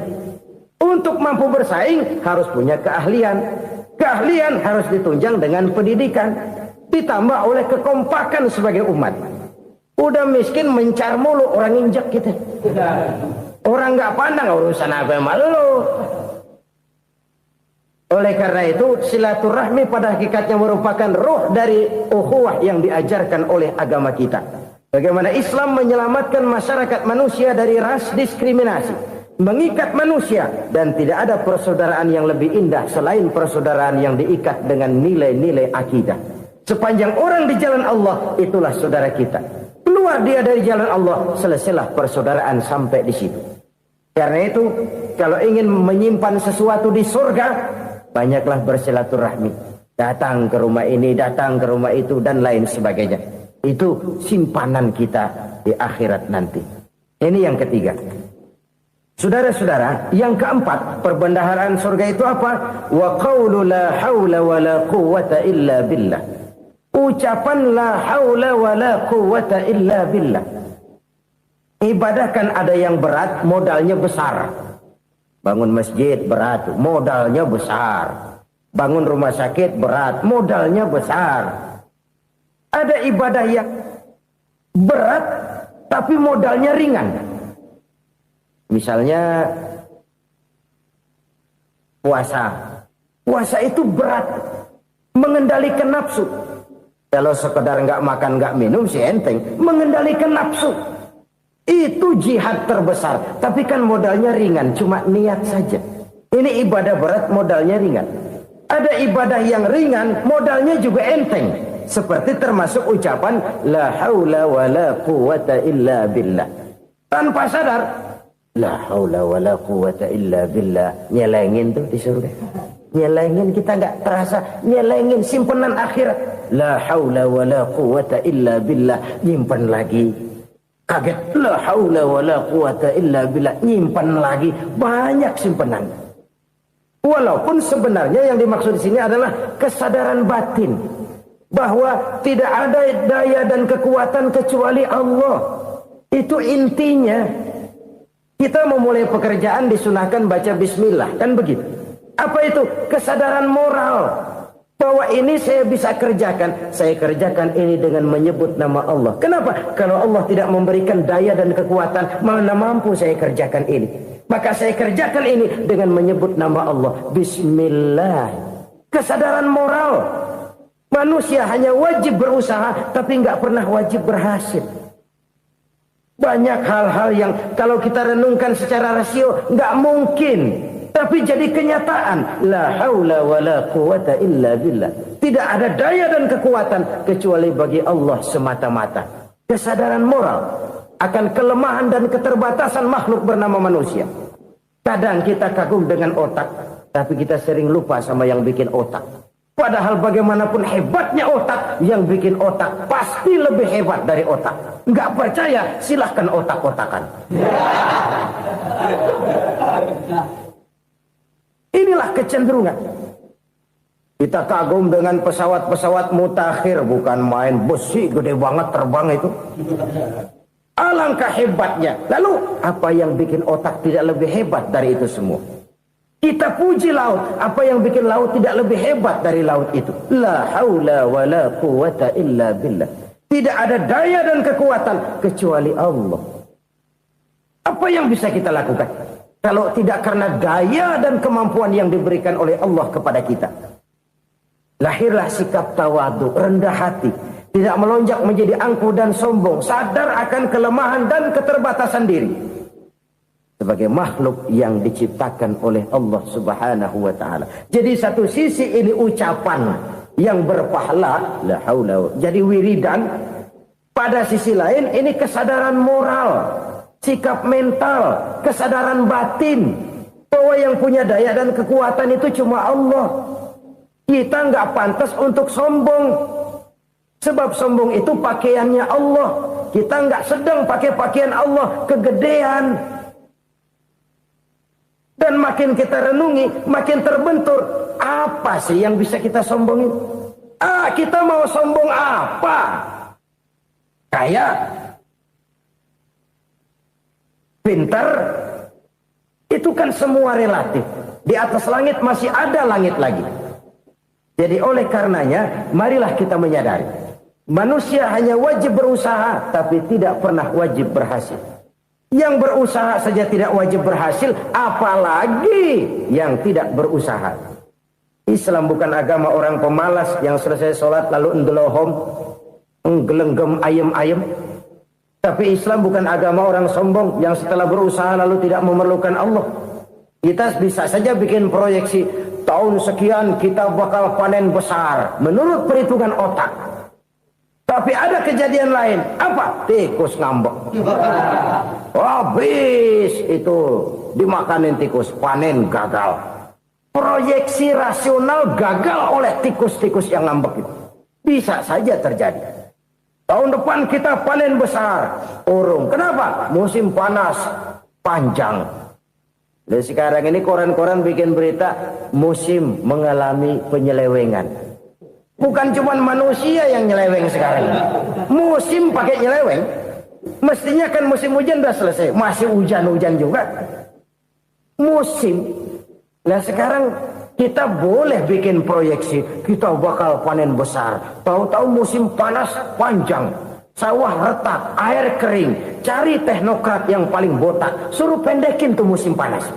Untuk mampu bersaing harus punya keahlian. Keahlian harus ditunjang dengan pendidikan, ditambah oleh kekompakan sebagai umat. Udah miskin mencar mulu, orang injak kita. Orang nggak pandang urusan apa yang malu. Oleh karena itu silaturahmi pada hakikatnya merupakan roh dari ukhuwah yang diajarkan oleh agama kita. Bagaimana Islam menyelamatkan masyarakat manusia dari ras diskriminasi, mengikat manusia, dan tidak ada persaudaraan yang lebih indah selain persaudaraan yang diikat dengan nilai-nilai akidah. Sepanjang orang di jalan Allah, itulah saudara kita. Keluar dia dari jalan Allah, selesailah persaudaraan sampai di situ. Karena itu, kalau ingin menyimpan sesuatu di surga, banyaklah bersilaturahmi. Datang ke rumah ini, datang ke rumah itu, dan lain sebagainya. Itu simpanan kita di akhirat nanti. Ini yang ketiga. Saudara-saudara, yang keempat, perbendaharaan surga itu apa? Wa qawlu la hawla wa la quwwata illa billah. Ucapan la hawla wa la quwwata illa billah. Ibadah kan ada yang berat, modalnya besar. Bangun masjid berat, modalnya besar. Bangun rumah sakit berat, modalnya besar. Ada ibadah yang berat, tapi modalnya ringan. Misalnya puasa. Puasa itu berat, mengendalikan nafsu. Kalau sekedar nggak makan nggak minum sih enteng. Mengendalikan nafsu itu jihad terbesar. Tapi kan modalnya ringan, cuma niat saja. Ini ibadah berat, modalnya ringan. Ada ibadah yang ringan, modalnya juga enteng. Seperti termasuk ucapan la haula wa la quwwata illa billah. Tanpa sadar, la haula wa la quwwata illa billah. Nyelengin tuh di surga. Nyelengin, kita nggak terasa. Nyelengin simpenan akhirat. La haula wa la quwwata illa billah. Nyimpan lagi. Kaget. La haula wa la quwwata illa billah. Nyimpan lagi. Banyak simpenan. Walaupun sebenarnya yang dimaksud di sini adalah kesadaran batin. Bahwa tidak ada daya dan kekuatan kecuali Allah. Itu intinya. Kita memulai pekerjaan disunahkan baca bismillah. Kan begitu. Apa itu? Kesadaran moral. Bahwa ini saya bisa kerjakan. Saya kerjakan ini dengan menyebut nama Allah. Kenapa? Kalau Allah tidak memberikan daya dan kekuatan, mana mampu saya kerjakan ini. Maka saya kerjakan ini dengan menyebut nama Allah. Bismillah. Kesadaran moral. Manusia hanya wajib berusaha, tapi nggak pernah wajib berhasil. Banyak hal-hal yang kalau kita renungkan secara rasio nggak mungkin. Tapi jadi kenyataan. La haula wa la quwata illa billah. Tidak ada daya dan kekuatan kecuali bagi Allah semata-mata. Kesadaran moral akan kelemahan dan keterbatasan makhluk bernama manusia. Kadang kita kagum dengan otak, tapi kita sering lupa sama yang bikin otak. Padahal bagaimanapun hebatnya otak, yang bikin otak pasti lebih hebat dari otak. Nggak percaya, silahkan otak-otakan. Inilah kecenderungan. Kita kagum dengan pesawat-pesawat mutakhir, bukan main besi gede banget terbang itu. Alangkah hebatnya. Lalu apa yang bikin otak tidak lebih hebat dari itu semua? Kita puji laut. Apa yang bikin laut tidak lebih hebat dari laut itu? La haula wa la quwata illa billah. Tidak ada daya dan kekuatan kecuali Allah. Apa yang bisa kita lakukan? Kalau tidak karena daya dan kemampuan yang diberikan oleh Allah kepada kita. Lahirlah sikap tawadu, rendah hati. Tidak melonjak menjadi angkuh dan sombong. Sadar akan kelemahan dan keterbatasan diri. Sebagai makhluk yang diciptakan oleh Allah subhanahu wa ta'ala. Jadi satu sisi ini ucapan yang berpahala. La haula. Jadi wiridan. Pada sisi lain ini kesadaran moral. Sikap mental, kesadaran batin, bahwa yang punya daya dan kekuatan itu cuma Allah. Kita nggak pantas untuk sombong, sebab sombong itu pakaiannya Allah. Kita nggak sedang pakai pakaian Allah, kegedean. Dan makin kita renungi, makin terbentur. Apa sih yang bisa kita sombongin? Kita mau sombong apa? Kayak pintar, itu kan semua relatif. Di atas langit masih ada langit lagi. Jadi oleh karenanya, marilah kita menyadari. Manusia hanya wajib berusaha, tapi tidak pernah wajib berhasil. Yang berusaha saja tidak wajib berhasil, apalagi yang tidak berusaha. Islam bukan agama orang pemalas yang selesai sholat lalu endelohom, nggelenggem ayem-ayem. Tapi Islam bukan agama orang sombong yang setelah berusaha lalu tidak memerlukan Allah. Kita bisa saja bikin proyeksi, tahun sekian kita bakal panen besar menurut perhitungan otak. Tapi ada kejadian lain. Apa? Tikus ngambek. Habis itu dimakanin tikus, panen gagal. Proyeksi rasional gagal oleh tikus-tikus yang ngambek itu. Bisa saja terjadi. Tahun depan kita panen besar. Urung. Kenapa? Musim panas panjang. Dan sekarang ini koran-koran bikin berita musim mengalami penyelewengan. Bukan cuma manusia yang nyeleweng sekarang. Musim pakai nyeleweng. Mestinya kan musim hujan udah selesai. Masih hujan-hujan juga. Musim. Nah sekarang kita boleh bikin proyeksi, kita bakal panen besar. Tahu-tahu musim panas panjang, sawah retak, air kering. Cari teknokrat yang paling botak, suruh pendekin tuh musim panas.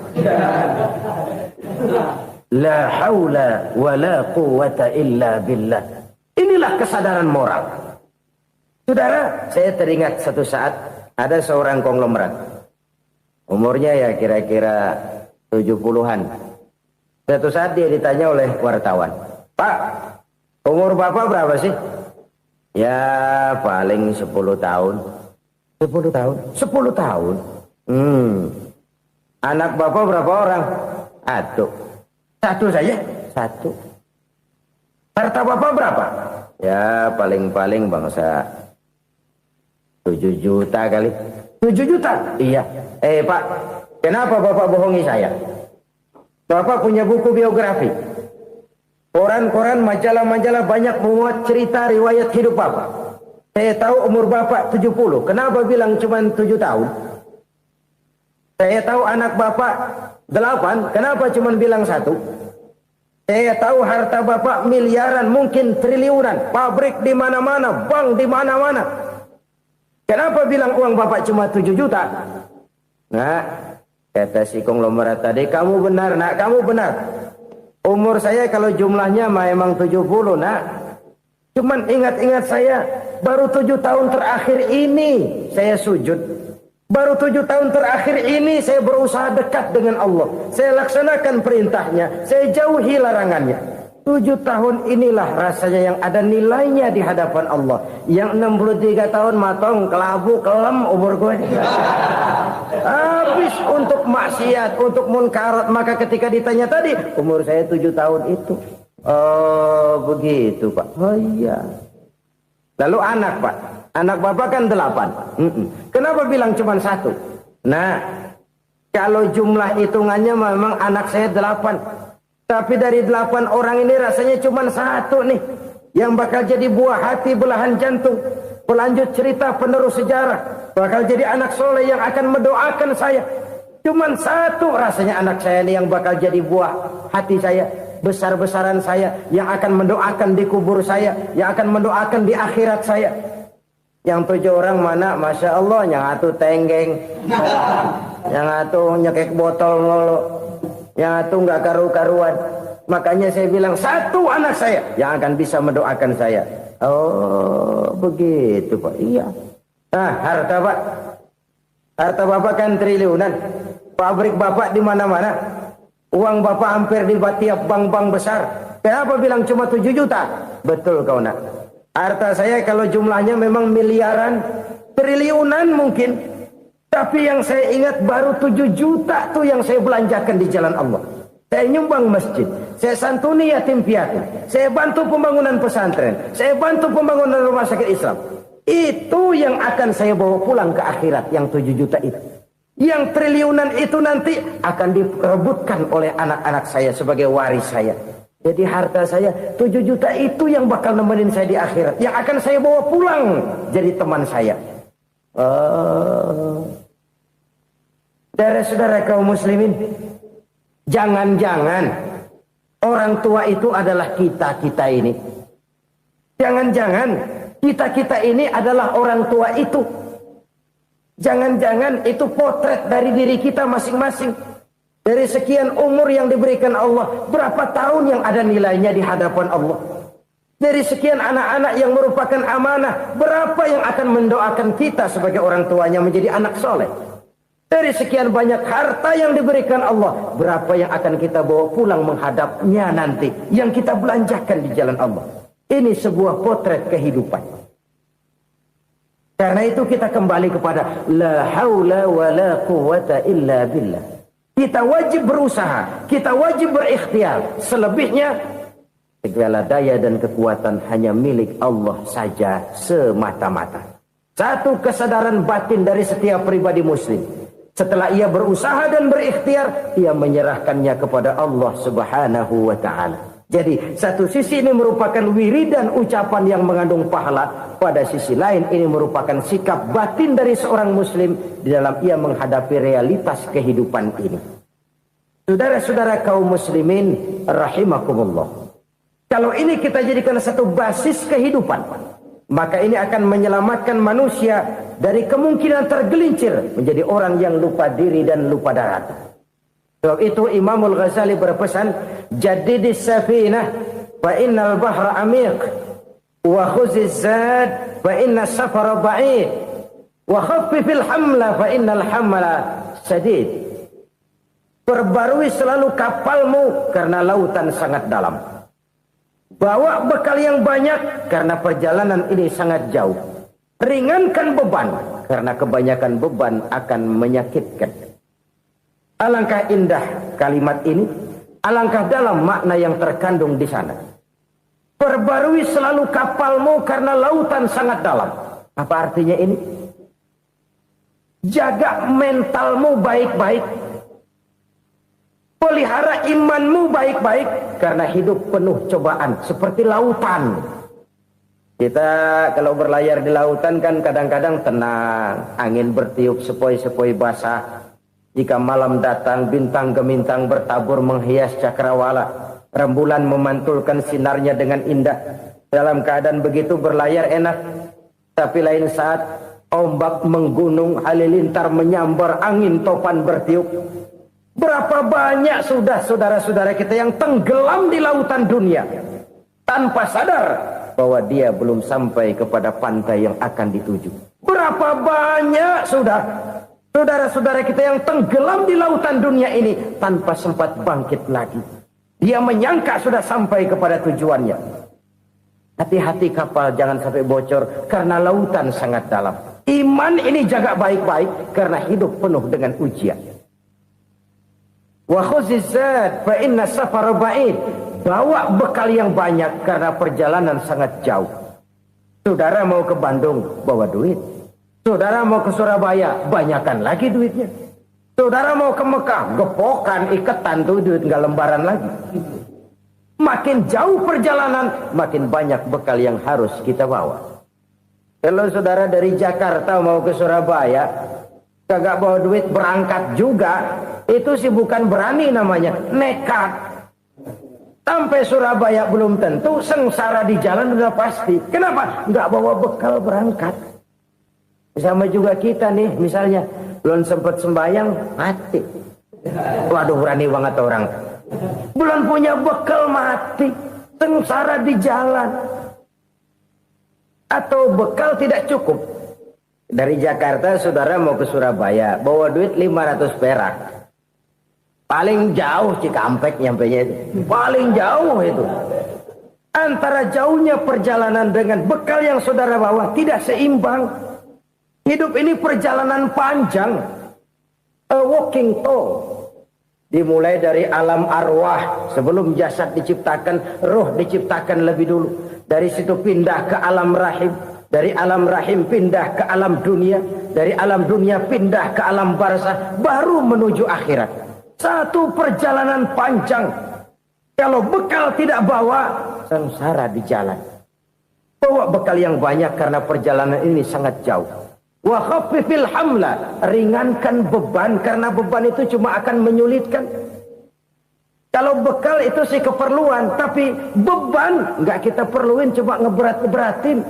La haula wa la quwata illa billah. Inilah kesadaran moral. Saudara, saya teringat satu saat ada seorang konglomerat. Umurnya ya kira-kira 70-an. Suatu saat dia ditanya oleh wartawan, Pak, umur Bapak berapa sih? Ya paling 10 tahun. 10 tahun? 10 tahun? Anak Bapak berapa orang? Satu saja? Satu. Harta Bapak berapa? Ya paling-paling bangsa 7 juta kali. 7 juta? Iya. Pak, kenapa Bapak bohongi saya? Bapak punya buku biografi. Koran-koran, majalah-majalah banyak memuat cerita riwayat hidup Bapak. Saya tahu umur Bapak 70. Kenapa bilang cuma 7 tahun? Saya tahu anak Bapak 8. Kenapa cuma bilang 1? Saya tahu harta bapak miliaran, mungkin triliunan, pabrik di mana-mana, bank di mana-mana. Kenapa bilang uang bapak cuma 7 juta? Nah, kata si konglomerat tadi, kamu benar nak, kamu benar. Umur saya kalau jumlahnya memang 70 nak. Cuman ingat-ingat saya, baru 7 tahun terakhir ini saya sujud. Baru 7 tahun terakhir ini saya berusaha dekat dengan Allah. Saya laksanakan perintahnya, saya jauhi larangannya. 7 tahun inilah rasanya yang ada nilainya di hadapan Allah. Yang 63 tahun matong, kelabu, kelem umur gue. Habis untuk maksiat, untuk munkarat. Maka ketika ditanya tadi, umur saya 7 tahun itu. Oh begitu Pak. Oh iya. Lalu anak Pak. Anak bapak kan 8. Kenapa bilang cuma 1? Nah, kalau jumlah hitungannya memang anak saya 8. Tapi dari 8 orang ini rasanya cuma 1 nih. Yang bakal jadi buah hati, belahan jantung. Pelanjut cerita, penerus sejarah. Bakal jadi anak soleh yang akan mendoakan saya. Cuma 1 rasanya anak saya ini yang bakal jadi buah hati saya. Besar-besaran saya. Yang akan mendoakan di kubur saya. Yang akan mendoakan di akhirat saya. Yang 7 orang mana, Masya Allah, yang atu tenggeng, yang atu nyekek botol mulu, yang atu nggak karu-karuan. Makanya saya bilang 1 anak saya yang akan bisa mendoakan saya. Oh begitu Pak. Iya. Nah harta Pak, harta bapak kan triliunan, pabrik bapak di mana-mana, uang bapak hampir di tiap bank-bank besar. Kenapa bilang cuma 7 juta? Betul kau nak. Harta saya kalau jumlahnya memang miliaran, triliunan mungkin. Tapi yang saya ingat baru 7 juta tuh yang saya belanjakan di jalan Allah. Saya nyumbang masjid, saya santuni yatim piatu, saya bantu pembangunan pesantren, saya bantu pembangunan rumah sakit Islam. Itu yang akan saya bawa pulang ke akhirat, yang 7 juta itu. Yang triliunan itu nanti akan diperebutkan oleh anak-anak saya sebagai waris saya. Jadi harta saya 7 juta itu yang bakal nemenin saya di akhirat. Yang akan saya bawa pulang jadi teman saya. Saudara-saudara kaum muslimin, jangan-jangan orang tua itu adalah kita-kita ini. Jangan-jangan kita-kita ini adalah orang tua itu. Jangan-jangan itu potret dari diri kita masing-masing. Dari sekian umur yang diberikan Allah, berapa tahun yang ada nilainya di hadapan Allah? Dari sekian anak-anak yang merupakan amanah, berapa yang akan mendoakan kita sebagai orang tuanya menjadi anak soleh? Dari sekian banyak harta yang diberikan Allah, berapa yang akan kita bawa pulang menghadapnya nanti, yang kita belanjakan di jalan Allah? Ini sebuah potret kehidupan. Karena itu kita kembali kepada la haula wa la quwwata illa billah. Kita wajib berusaha, kita wajib berikhtiar. Selebihnya, segala daya dan kekuatan hanya milik Allah saja semata-mata. Satu kesadaran batin dari setiap pribadi muslim. Setelah ia berusaha dan berikhtiar, ia menyerahkannya kepada Allah Subhanahu wa ta'ala. Jadi, satu sisi ini merupakan wiridan ucapan yang mengandung pahala. Pada sisi lain, ini merupakan sikap batin dari seorang muslim di dalam ia menghadapi realitas kehidupan ini. Saudara-saudara kaum muslimin, rahimakumullah. Kalau ini kita jadikan satu basis kehidupan, maka ini akan menyelamatkan manusia dari kemungkinan tergelincir menjadi orang yang lupa diri dan lupa darat. Sebab itu Imamul Ghazali berpesan, jadidis safinah fa innal bahra amiq wa khuziz zad fa inna safara ba'id wa khaffifil hamla fa innal hamla sadid. Perbarui selalu kapalmu karena lautan sangat dalam. Bawa bekal yang banyak karena perjalanan ini sangat jauh. Ringankan beban karena kebanyakan beban akan menyakitkan. Alangkah indah kalimat ini, alangkah dalam makna yang terkandung di sana. Perbarui selalu kapalmu karena lautan sangat dalam. Apa artinya ini? Jaga mentalmu baik-baik. Pelihara imanmu baik-baik karena hidup penuh cobaan seperti lautan. Kita kalau berlayar di lautan kan kadang-kadang tenang, angin bertiup sepoi-sepoi basah. Jika malam datang bintang gemintang bertabur menghias cakrawala. Rembulan memantulkan sinarnya dengan indah. Dalam keadaan begitu berlayar enak. Tapi lain saat ombak menggunung, halilintar menyambar, angin topan bertiup. Berapa banyak sudah saudara-saudara kita yang tenggelam di lautan dunia tanpa sadar bahwa dia belum sampai kepada pantai yang akan dituju. Berapa banyak sudah saudara-saudara kita yang tenggelam di lautan dunia ini tanpa sempat bangkit lagi. Dia menyangka sudah sampai kepada tujuannya. Hati-hati kapal jangan sampai bocor karena lautan sangat dalam. Iman ini jaga baik-baik karena hidup penuh dengan ujian. Wa khuzizat fa inna safara ba'id. Bawa bekal yang banyak karena perjalanan sangat jauh. Saudara mau ke Bandung, bawa duit. Saudara mau ke Surabaya, banyakan lagi duitnya. Saudara mau ke Mekah, gepokan, iketan tuh duit nggak lembaran lagi. Makin jauh perjalanan, makin banyak bekal yang harus kita bawa. Kalau saudara dari Jakarta mau ke Surabaya, kagak bawa duit berangkat juga, itu sih bukan berani namanya, nekat. Sampai Surabaya belum tentu, sengsara di jalan udah pasti. Kenapa? Nggak bawa bekal berangkat. Sama juga kita nih, misalnya belum sempat sembahyang, mati. Waduh, berani banget orang. Belum punya bekal, mati. Sengsara di jalan. Atau bekal tidak cukup. Dari Jakarta saudara mau ke Surabaya, bawa duit 500 perak. Paling jauh Cikampek nyampenya itu. Paling jauh itu. Antara jauhnya perjalanan dengan bekal yang saudara bawa tidak seimbang. Hidup ini perjalanan panjang. A walking tour. Dimulai dari alam arwah. Sebelum jasad diciptakan, roh diciptakan lebih dulu. Dari situ pindah ke alam rahim. Dari alam rahim pindah ke alam dunia. Dari alam dunia pindah ke alam barzah. Baru menuju akhirat. Satu perjalanan panjang. Kalau bekal tidak bawa, sengsara di jalan. Bawa bekal yang banyak karena perjalanan ini sangat jauh. Wa khaffifil hamla, ringankan beban karena beban itu cuma akan menyulitkan. Kalau bekal itu sih keperluan, tapi beban nggak kita perluin, coba ngeberat-beratin.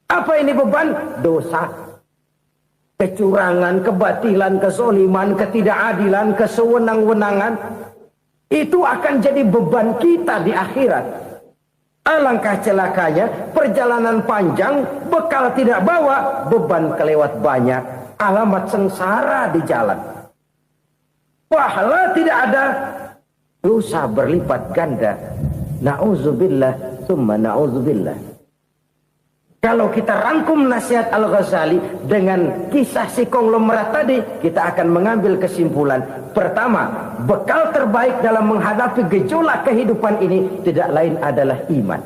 Apa ini beban? Dosa, kecurangan, kebatilan, kezoliman, ketidakadilan, kesewenang-wenangan. Itu akan jadi beban kita di akhirat. Alangkah celakanya, perjalanan panjang, bekal tidak bawa, beban kelewat banyak, alamat sengsara di jalan. Pahala tidak ada, dosa berlipat ganda. Na'udzubillah, summa na'udzubillah. Kalau kita rangkum nasihat Al-Ghazali dengan kisah si konglomerat tadi, kita akan mengambil kesimpulan. Pertama, bekal terbaik dalam menghadapi gejolak kehidupan ini tidak lain adalah iman.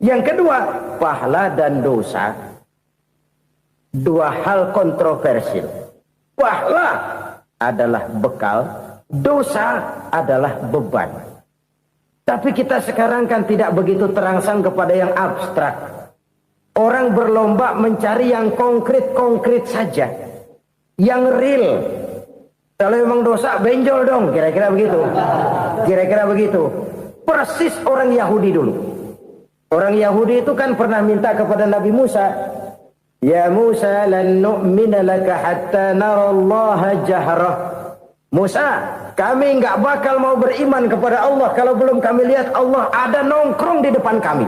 Yang kedua, pahala dan dosa. Dua hal kontroversial. Pahala adalah bekal, dosa adalah beban. Tapi kita sekarang kan tidak begitu terangsang kepada yang abstrak. Orang berlomba mencari yang konkret-konkret saja. Yang real. Kalau memang dosa, benjol dong. Kira-kira begitu. Kira-kira begitu. Persis orang Yahudi dulu. Orang Yahudi itu kan pernah minta kepada Nabi Musa. Ya Musa, lan nu'mina laka hatta narallaha jahrah. Musa, kami nggak bakal mau beriman kepada Allah kalau belum kami lihat Allah ada nongkrong di depan kami.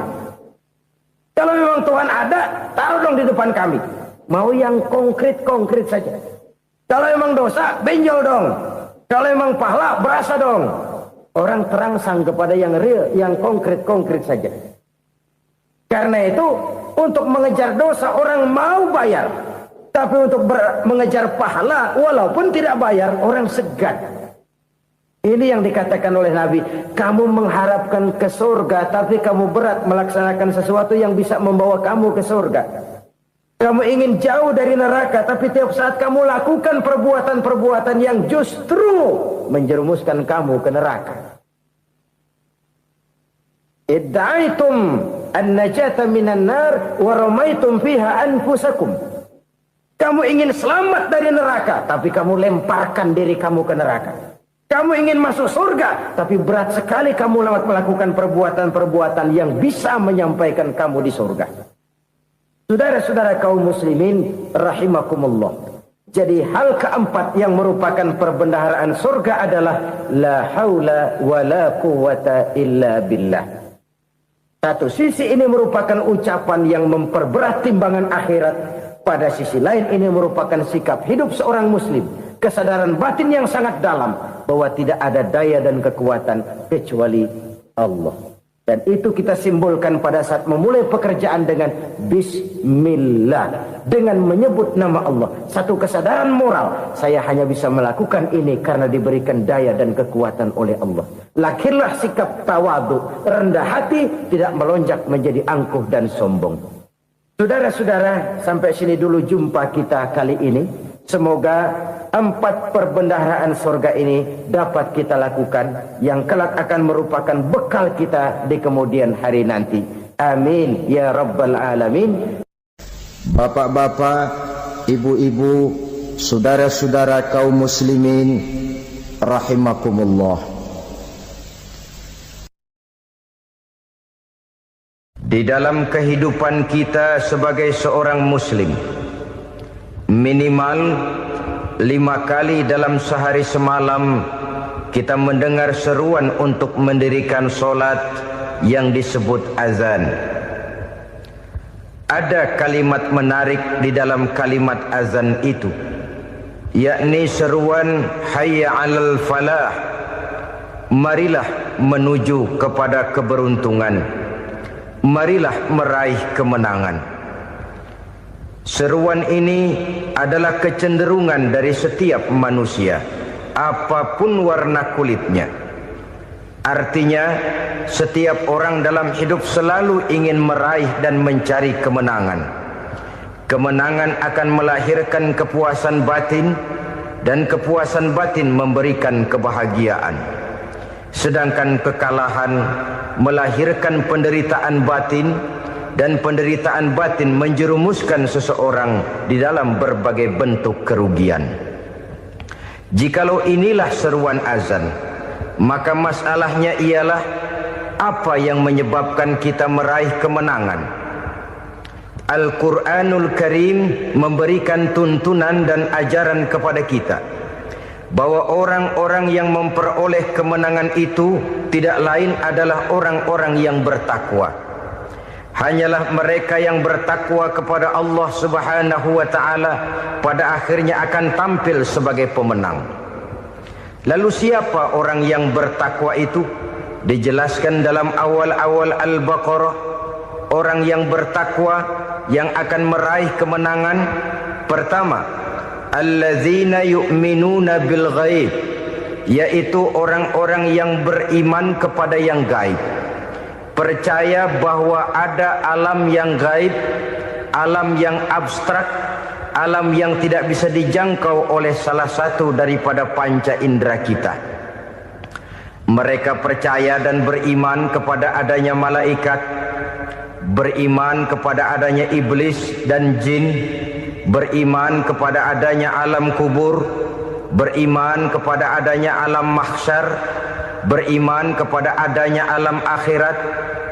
Kalau memang Tuhan ada, taruh dong di depan kami. Mau yang konkret-konkret saja. Kalau memang dosa, benjol dong. Kalau memang pahala, berasa dong. Orang terangsang kepada yang real, yang konkret-konkret saja. Karena itu, untuk mengejar dosa, orang mau bayar. Tapi untuk mengejar pahala, walaupun tidak bayar, orang segan. Ini yang dikatakan oleh Nabi, kamu mengharapkan ke surga, tapi kamu berat melaksanakan sesuatu yang bisa membawa kamu ke surga. Kamu ingin jauh dari neraka, tapi tiap saat kamu lakukan perbuatan-perbuatan yang justru menjerumuskan kamu ke neraka. Idda'aitum an-najata minan nar wa ramaitum fiha anfusakum. Kamu ingin selamat dari neraka, tapi kamu lemparkan diri kamu ke neraka. Kamu ingin masuk surga, tapi berat sekali kamu melakukan perbuatan-perbuatan yang bisa menyampaikan kamu di surga. Saudara-saudara kaum muslimin rahimakumullah. Jadi hal keempat yang merupakan perbendaharaan surga adalah la haula wa la quwwata illa billah. Satu sisi ini merupakan ucapan yang memperberat timbangan akhirat. Pada sisi lain ini merupakan sikap hidup seorang muslim. Kesadaran batin yang sangat dalam bahwa tidak ada daya dan kekuatan kecuali Allah. Dan itu kita simbolkan pada saat memulai pekerjaan dengan bismillah, dengan menyebut nama Allah. Satu kesadaran moral, saya hanya bisa melakukan ini karena diberikan daya dan kekuatan oleh Allah. Lahirlah sikap tawadu, rendah hati, tidak melonjak menjadi angkuh dan sombong. Saudara-saudara, sampai sini dulu jumpa kita kali ini. Semoga 4 perbendaharaan surga ini dapat kita lakukan, yang kelak akan merupakan bekal kita di kemudian hari nanti. Amin ya rabbal alamin. Bapak-bapak, ibu-ibu, saudara-saudara kaum muslimin rahimakumullah. Di dalam kehidupan kita sebagai seorang muslim, minimal 5 kali dalam sehari semalam kita mendengar seruan untuk mendirikan solat yang disebut azan. Ada kalimat menarik di dalam kalimat azan itu, yakni seruan hayya 'alal falah, marilah menuju kepada keberuntungan, marilah meraih kemenangan. Seruan ini adalah kecenderungan dari setiap manusia, apapun warna kulitnya. Artinya, setiap orang dalam hidup selalu ingin meraih dan mencari kemenangan. Kemenangan akan melahirkan kepuasan batin, dan kepuasan batin memberikan kebahagiaan. Sedangkan kekalahan melahirkan penderitaan batin, dan penderitaan batin menjerumuskan seseorang di dalam berbagai bentuk kerugian. Jikalau inilah seruan azan, maka masalahnya ialah apa yang menyebabkan kita meraih kemenangan. Al-Quranul Karim memberikan tuntunan dan ajaran kepada kita bahwa orang-orang yang memperoleh kemenangan itu tidak lain adalah orang-orang yang bertakwa. Hanyalah mereka yang bertakwa kepada Allah Subhanahu wa ta'ala pada akhirnya akan tampil sebagai pemenang. Lalu siapa orang yang bertakwa itu? Dijelaskan dalam awal-awal Al-Baqarah, orang yang bertakwa yang akan meraih kemenangan. Pertama, allazina yu'minuna bil ghaib, yaitu orang-orang yang beriman kepada yang gaib. Percaya bahwa ada alam yang gaib, alam yang abstrak, alam yang tidak bisa dijangkau oleh salah satu daripada panca indera kita. Mereka percaya dan beriman kepada adanya malaikat, beriman kepada adanya iblis dan jin, beriman kepada adanya alam kubur, beriman kepada adanya alam mahsyar, beriman kepada adanya alam akhirat,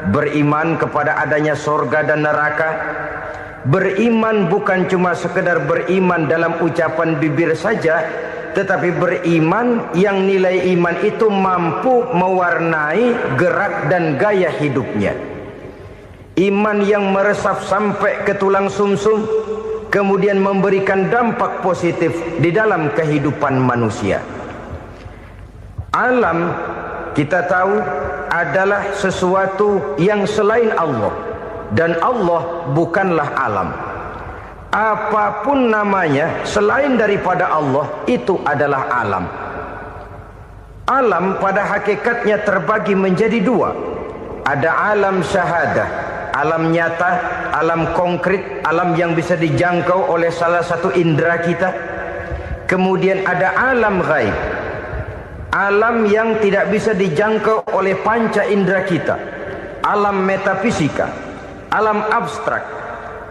beriman kepada adanya surga dan neraka. Beriman bukan cuma sekedar beriman dalam ucapan bibir saja, tetapi beriman yang nilai iman itu mampu mewarnai gerak dan gaya hidupnya. Iman yang meresap sampai ke tulang sumsum, kemudian memberikan dampak positif di dalam kehidupan manusia. Alam, kita tahu, adalah sesuatu yang selain Allah, dan Allah bukanlah alam. Apapun namanya selain daripada Allah, itu adalah alam. Alam pada hakikatnya terbagi menjadi 2. Ada alam syahadah, alam nyata, alam konkret, alam yang bisa dijangkau oleh salah satu indera kita. Kemudian ada alam ghaib, alam yang tidak bisa dijangkau oleh panca indera kita, alam metafisika, alam abstrak,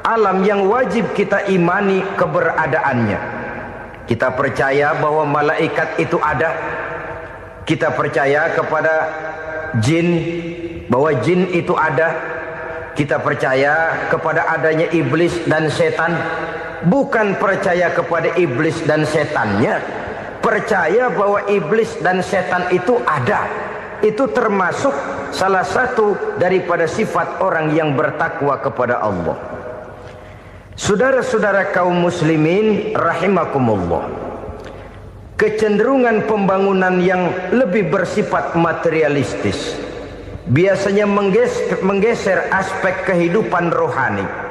alam yang wajib kita imani keberadaannya. Kita percaya bahwa malaikat itu ada, Kita percaya kepada jin, bahwa jin itu ada. Kita percaya kepada adanya iblis dan setan. Bukan percaya kepada iblis dan setannya, percaya bahwa iblis dan setan itu ada. Itu termasuk salah satu daripada sifat orang yang bertakwa kepada Allah. Saudara-saudara kaum muslimin rahimakumullah, kecenderungan pembangunan yang lebih bersifat materialistis biasanya menggeser aspek kehidupan rohani.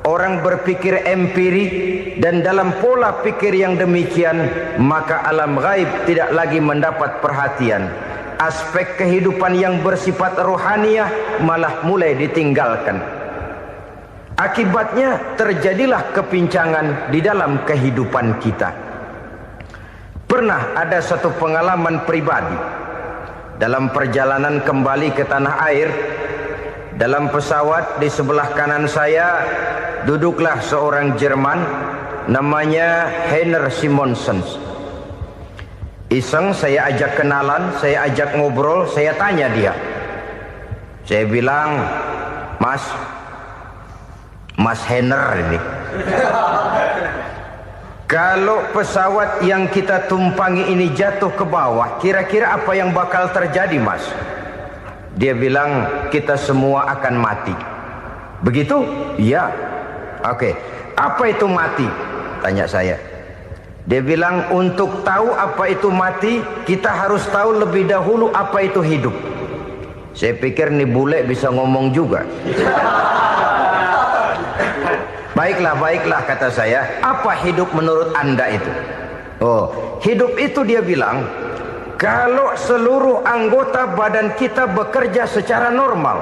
Orang berpikir empiri, dan dalam pola pikir yang demikian maka alam gaib tidak lagi mendapat perhatian. Aspek kehidupan yang bersifat rohaniah malah mulai ditinggalkan. Akibatnya terjadilah kepincangan di dalam kehidupan kita. Pernah ada satu pengalaman pribadi dalam perjalanan kembali ke tanah air. Dalam pesawat di sebelah kanan saya duduklah seorang Jerman namanya Heiner Simonsen. Iseng saya ajak kenalan, saya ajak ngobrol, saya tanya dia. Saya bilang, Mas Heiner ini, kalau pesawat yang kita tumpangi ini jatuh ke bawah, kira-kira apa yang bakal terjadi, Mas? Dia bilang, kita semua akan mati. Begitu? Iya. Oke. Apa itu mati? Tanya saya. Dia bilang, untuk tahu apa itu mati, kita harus tahu lebih dahulu apa itu hidup. Saya pikir nih bule bisa ngomong juga. Baiklah kata saya. Apa hidup menurut Anda itu? Oh, hidup itu dia bilang, kalau seluruh anggota badan kita bekerja secara normal,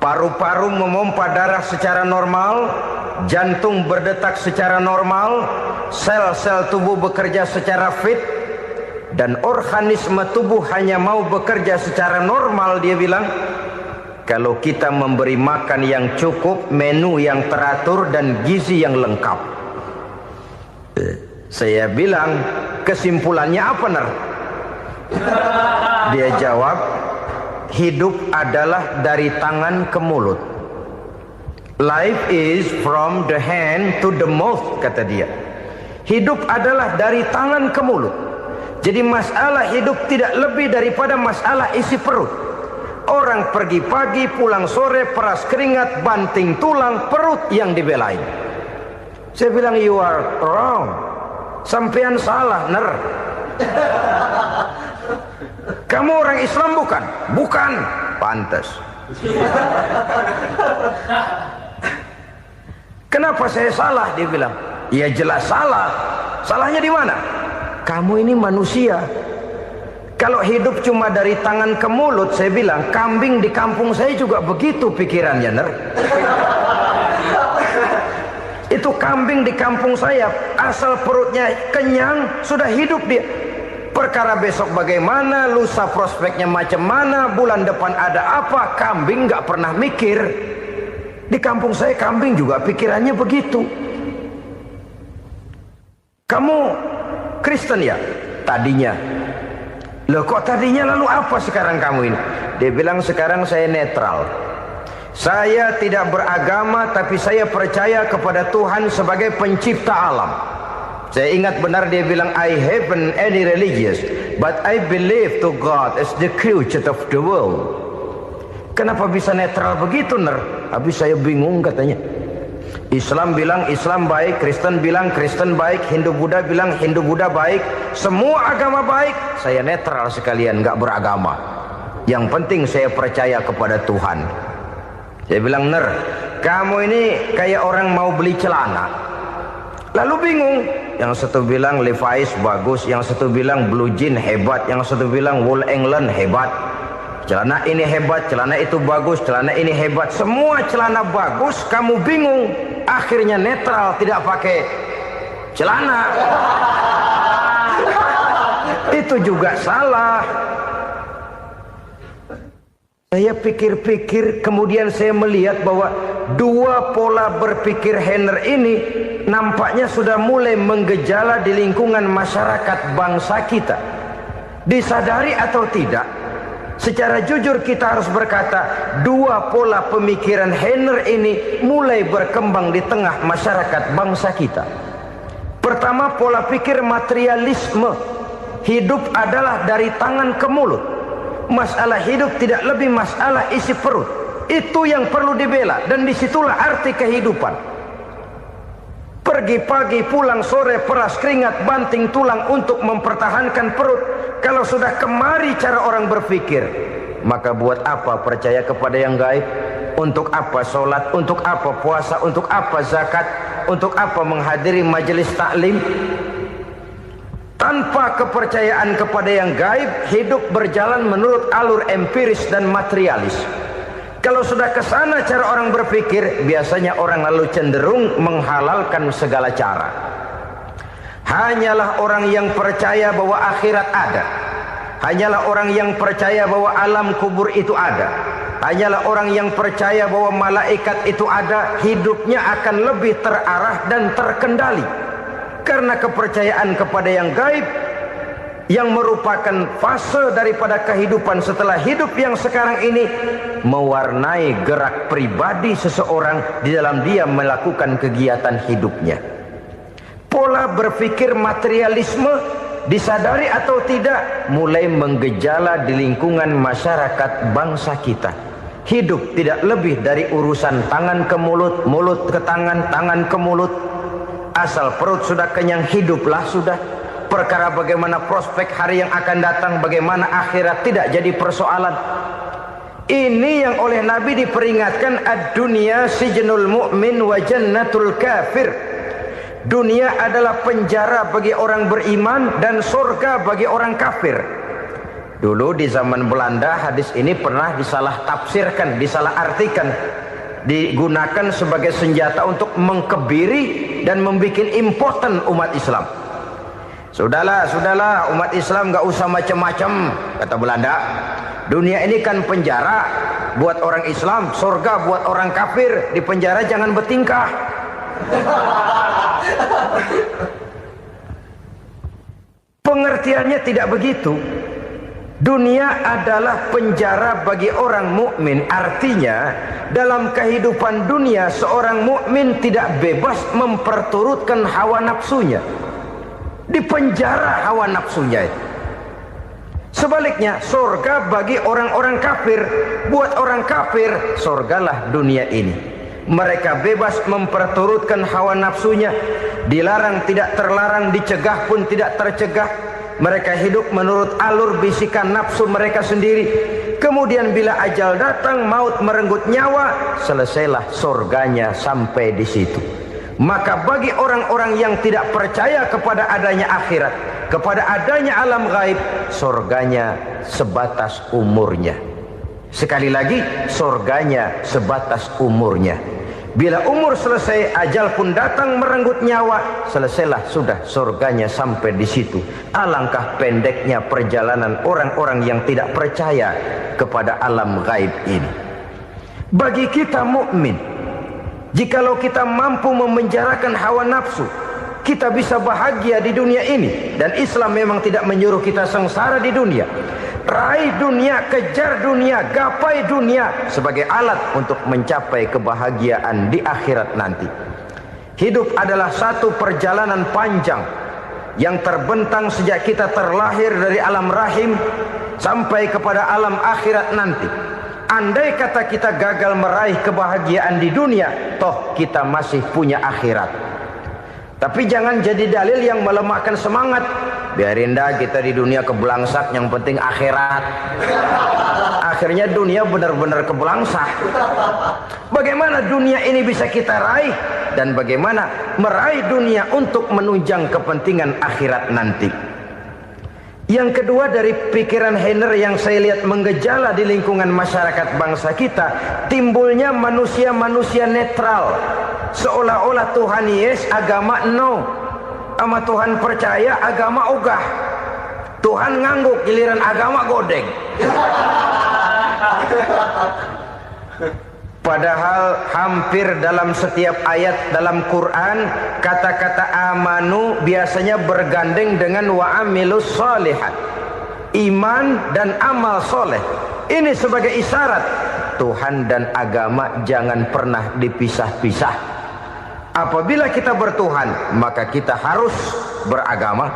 paru-paru memompa darah secara normal, jantung berdetak secara normal, sel-sel tubuh bekerja secara fit, dan organisme tubuh hanya mau bekerja secara normal, dia bilang, kalau kita memberi makan yang cukup, menu yang teratur, dan gizi yang lengkap. Saya bilang, kesimpulannya apa, Ner? Dia jawab, hidup adalah dari tangan ke mulut. Life is from the hand to the mouth, kata dia. Hidup adalah dari tangan ke mulut. Jadi masalah hidup tidak lebih daripada masalah isi perut. Orang pergi pagi, pulang sore, peras keringat, banting tulang, perut yang dibelain. Saya bilang, you are wrong. Sampean salah, Ner. Kamu orang Islam bukan? Bukan. Pantas. Kenapa saya salah? Dia bilang, ya jelas salah. Salahnya di mana? Kamu ini manusia. Kalau hidup cuma dari tangan ke mulut, saya bilang, kambing di kampung saya juga begitu pikirannya, Ner. Itu kambing di kampung saya, asal perutnya kenyang, sudah hidup dia. Perkara besok bagaimana, lusa prospeknya macam mana, bulan depan ada apa, kambing nggak pernah mikir. Di kampung saya kambing juga pikirannya begitu. Kamu Kristen ya? Tadinya. Loh kok tadinya, lalu apa sekarang kamu ini? Dia bilang, sekarang saya netral. Saya tidak beragama, tapi saya percaya kepada Tuhan sebagai pencipta alam. Saya ingat benar dia bilang, I haven't any religious, but I believe to God as the creator of the world. Kenapa bisa netral begitu, Ner? Habis saya bingung katanya. Islam bilang Islam baik, Kristen bilang Kristen baik, Hindu Buddha bilang Hindu Buddha baik, semua agama baik. Saya netral sekalian, nggak beragama. Yang penting saya percaya kepada Tuhan. Saya bilang, Ner, kamu ini kayak orang mau beli celana. Lalu bingung. Yang satu bilang Levi's bagus, yang satu bilang Blue Jean hebat, yang satu bilang Wool England hebat. Celana ini hebat, celana itu bagus, celana ini hebat. Semua celana bagus, kamu bingung. Akhirnya netral, tidak pakai celana. Itu juga salah. Saya pikir-pikir, kemudian saya melihat bahwa dua pola berpikir Heiner ini nampaknya sudah mulai menggejala di lingkungan masyarakat bangsa kita. Disadari atau tidak, secara jujur kita harus berkata, dua pola pemikiran Heiner ini mulai berkembang di tengah masyarakat bangsa kita. Pertama, pola pikir materialisme. Hidup adalah dari tangan ke mulut. Masalah hidup tidak lebih masalah isi perut. Itu yang perlu dibela, dan disitulah arti kehidupan. Pergi pagi, pulang sore, peras keringat, banting tulang untuk mempertahankan perut. Kalau sudah kemari cara orang berpikir, maka buat apa percaya kepada yang gaib? Untuk apa sholat? Untuk apa puasa? Untuk apa zakat? Untuk apa menghadiri majelis taklim? Tanpa kepercayaan kepada yang gaib, hidup berjalan menurut alur empiris dan materialis. Kalau sudah ke sana cara orang berpikir, biasanya orang lalu cenderung menghalalkan segala cara. Hanyalah orang yang percaya bahwa akhirat ada. Hanyalah orang yang percaya bahwa alam kubur itu ada. Hanyalah orang yang percaya bahwa malaikat itu ada, hidupnya akan lebih terarah dan terkendali. Karena kepercayaan kepada yang gaib, yang merupakan fase daripada kehidupan setelah hidup yang sekarang ini, mewarnai gerak pribadi seseorang di dalam dia melakukan kegiatan hidupnya. Pola berpikir materialisme, disadari atau tidak, mulai menggejala di lingkungan masyarakat bangsa kita. Hidup tidak lebih dari urusan tangan ke mulut, mulut ke tangan, tangan ke mulut. Asal perut sudah kenyang, hiduplah sudah. Perkara bagaimana prospek hari yang akan datang, bagaimana akhirat, tidak jadi persoalan. Ini yang oleh Nabi diperingatkan, ad-dunya sijnul mu'min wa jannatul kafir. Dunia adalah penjara bagi orang beriman dan surga bagi orang kafir. Dulu di zaman Belanda hadis ini pernah disalah tafsirkan, disalah artikan, digunakan sebagai senjata untuk mengkebiri dan membuat impoten umat Islam. Sudahlah umat Islam gak usah macam-macam, kata Belanda. Dunia ini kan penjara buat orang Islam, surga buat orang kafir. Di penjara jangan bertingkah. Pengertiannya tidak begitu. Dunia adalah penjara bagi orang mukmin. Artinya dalam kehidupan dunia seorang mukmin tidak bebas memperturutkan hawa nafsunya. Di penjara hawa nafsunya itu. Sebaliknya, surga bagi orang-orang kafir. Buat orang kafir, surgalah dunia ini. Mereka bebas memperturutkan hawa nafsunya. Dilarang tidak terlarang, dicegah pun tidak tercegah. Mereka hidup menurut alur bisikan nafsu mereka sendiri. Kemudian bila ajal datang, maut merenggut nyawa, selesailah surganya sampai di situ. Maka bagi orang-orang yang tidak percaya kepada adanya akhirat, kepada adanya alam gaib, surganya sebatas umurnya. Sekali lagi, surganya sebatas umurnya. Bila umur selesai, ajal pun datang merenggut nyawa, selesailah sudah surganya sampai di situ. Alangkah pendeknya perjalanan orang-orang yang tidak percaya kepada alam gaib ini. Bagi kita mukmin, jikalau kita mampu memenjarakan hawa nafsu, kita bisa bahagia di dunia ini. Dan Islam memang tidak menyuruh kita sengsara di dunia. Raih dunia, kejar dunia, gapai dunia sebagai alat untuk mencapai kebahagiaan di akhirat nanti. Hidup adalah satu perjalanan panjang yang terbentang sejak kita terlahir dari alam rahim sampai kepada alam akhirat nanti. Andai kata kita gagal meraih kebahagiaan di dunia, toh kita masih punya akhirat. Tapi jangan jadi dalil yang melemahkan semangat. Biarin dah kita di dunia kebelangsak, yang penting akhirat. Akhirnya dunia benar-benar kebelangsak. Bagaimana dunia ini bisa kita raih, dan bagaimana meraih dunia untuk menunjang kepentingan akhirat nanti. Yang kedua, dari pikiran Heiner yang saya lihat menggejala di lingkungan masyarakat bangsa kita, timbulnya manusia-manusia netral. Seolah-olah Tuhan yes, agama no. Sama Tuhan percaya, agama ogah. Tuhan ngangguk, giliran agama godeng. Padahal hampir dalam setiap ayat dalam Quran, kata-kata amanu biasanya bergandeng dengan wa amilus shalihat. iman dan amal soleh. Ini sebagai isyarat Tuhan dan agama jangan pernah dipisah-pisah. Apabila kita bertuhan, maka kita harus beragama.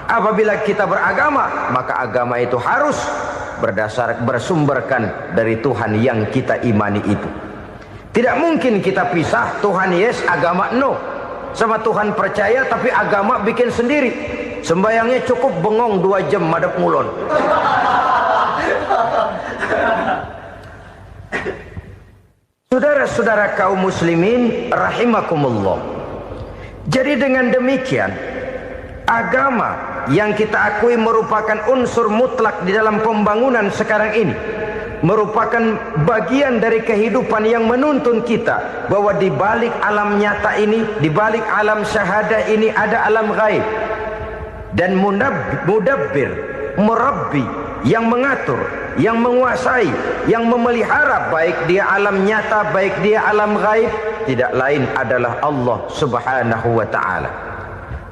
Apabila kita beragama, maka agama itu harus bersumberkan dari Tuhan yang kita imani itu. Tidak mungkin kita pisah, Tuhan yes, agama no. Sama Tuhan percaya tapi agama bikin sendiri. Sembayangnya cukup bengong 2 jam madep ngulon. Saudara-saudara kaum muslimin rahimakumullah. Jadi dengan demikian, agama yang kita akui merupakan unsur mutlak di dalam pembangunan sekarang ini, merupakan bagian dari kehidupan yang menuntun kita bahwa di balik alam nyata ini, di balik alam syahadah ini ada alam gaib. Dan mudabbir, murabbi, yang mengatur, yang menguasai, yang memelihara baik dia alam nyata, baik dia alam gaib, tidak lain adalah Allah Subhanahu wa ta'ala.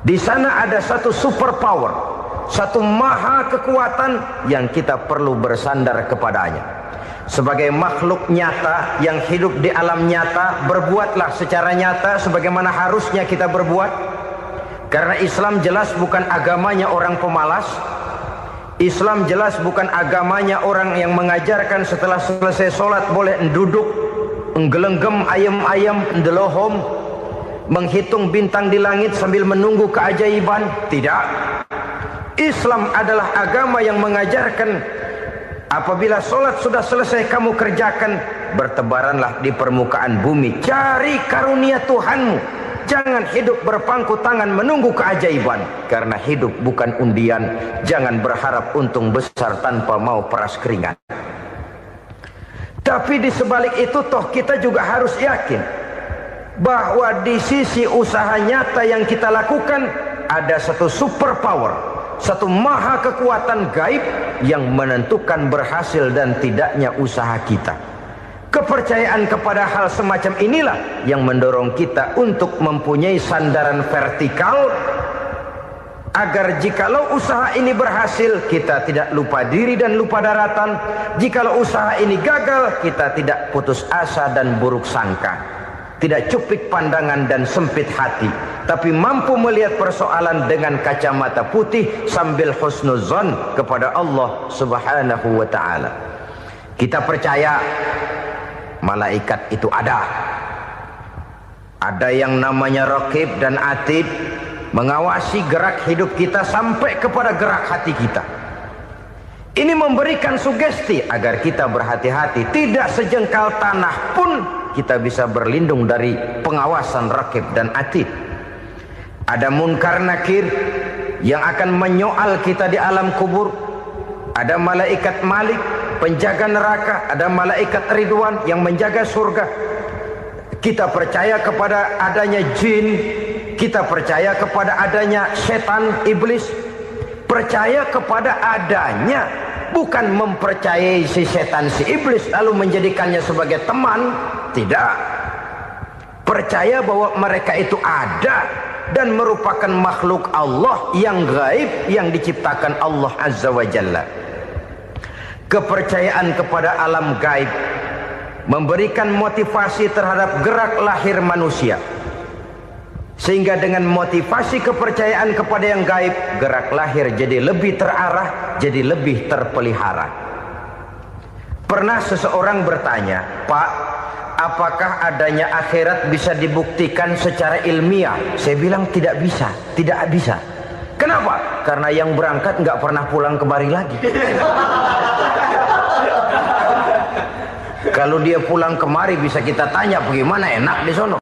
Di sana ada satu super power, satu maha kekuatan yang kita perlu bersandar kepadanya. Sebagai makhluk nyata yang hidup di alam nyata, berbuatlah secara nyata sebagaimana harusnya kita berbuat. Karena Islam jelas bukan agamanya orang pemalas. Islam jelas bukan agamanya orang yang mengajarkan setelah selesai sholat boleh duduk, nggelenggem ayam-ayam, ndelohom, menghitung bintang di langit sambil menunggu keajaiban. Tidak. Islam adalah agama yang mengajarkan apabila sholat sudah selesai kamu kerjakan, bertebaranlah di permukaan bumi, cari karunia Tuhanmu. Jangan hidup berpangku tangan menunggu keajaiban. Karena hidup bukan undian. Jangan berharap untung besar tanpa mau peras keringat. Tapi di sebalik itu toh kita juga harus yakin bahwa di sisi usaha nyata yang kita lakukan ada satu super power, satu maha kekuatan gaib yang menentukan berhasil dan tidaknya usaha kita. Kepercayaan kepada hal semacam inilah yang mendorong kita untuk mempunyai sandaran vertikal, agar jikalau usaha ini berhasil kita tidak lupa diri dan lupa daratan. Jikalau usaha ini gagal kita tidak putus asa dan buruk sangka, tidak cupik pandangan dan sempit hati, tapi mampu melihat persoalan dengan kacamata putih sambil husnuzon kepada Allah Subhanahu wa ta'ala. Kita percaya malaikat itu ada. Ada yang namanya raqib dan atid, mengawasi gerak hidup kita sampai kepada gerak hati kita. Ini memberikan sugesti agar kita berhati-hati. Tidak sejengkal tanah pun kita bisa berlindung dari pengawasan raqib dan atid. Ada munkar nakir yang akan menyoal kita di alam kubur. Ada malaikat Malik, penjaga neraka. Ada malaikat Ridwan yang menjaga surga. Kita percaya kepada adanya jin, kita percaya kepada adanya setan, iblis. Percaya kepada adanya, bukan mempercayai si setan, si iblis lalu menjadikannya sebagai teman. Tidak. Percaya bahwa mereka itu ada dan merupakan makhluk Allah yang gaib, yang diciptakan Allah Azza wa Jalla. Kepercayaan kepada alam gaib memberikan motivasi terhadap gerak lahir manusia, sehingga dengan motivasi kepercayaan kepada yang gaib, gerak lahir jadi lebih terarah, jadi lebih terpelihara. Pernah seseorang bertanya, "Pak, apakah adanya akhirat bisa dibuktikan secara ilmiah?" Saya bilang tidak bisa, tidak bisa. Kenapa? Karena yang berangkat nggak pernah pulang kemari lagi. Kalau dia pulang kemari bisa kita tanya bagaimana enak di sono.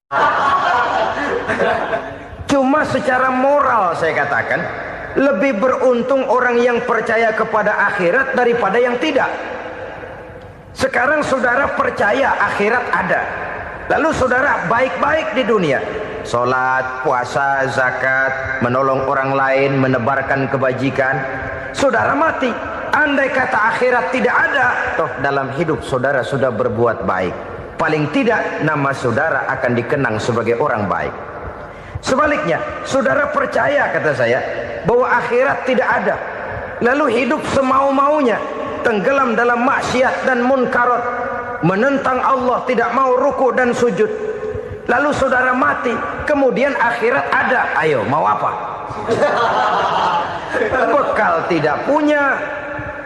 Cuma secara moral saya katakan, lebih beruntung orang yang percaya kepada akhirat daripada yang tidak. Sekarang saudara percaya akhirat ada, lalu saudara baik-baik di dunia, sholat, puasa, zakat, menolong orang lain, menebarkan kebajikan. Saudara mati, andai kata akhirat tidak ada, toh dalam hidup saudara sudah berbuat baik. Paling tidak nama saudara akan dikenang sebagai orang baik. Sebaliknya, saudara percaya, kata saya, bahwa akhirat tidak ada, lalu hidup semau-maunya, tenggelam dalam maksiat dan munkarat, menentang Allah, tidak mau ruku dan sujud, lalu saudara mati, kemudian akhirat ada, ayo mau apa? Bekal tidak punya.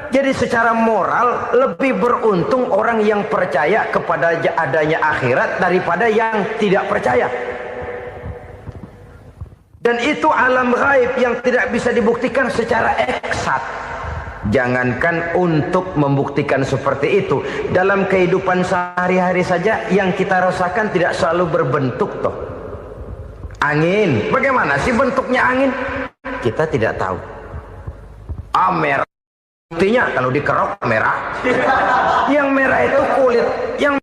Jadi secara moral lebih beruntung orang yang percaya kepada adanya akhirat daripada yang tidak percaya. Dan itu alam gaib yang tidak bisa dibuktikan secara eksat. Jangankan untuk membuktikan seperti itu, dalam kehidupan sehari-hari saja yang kita rasakan tidak selalu berbentuk toh. Angin, bagaimana sih bentuknya angin? Kita tidak tahu. Merah, buktinya kalau dikerok merah. Yang merah itu kulit, yang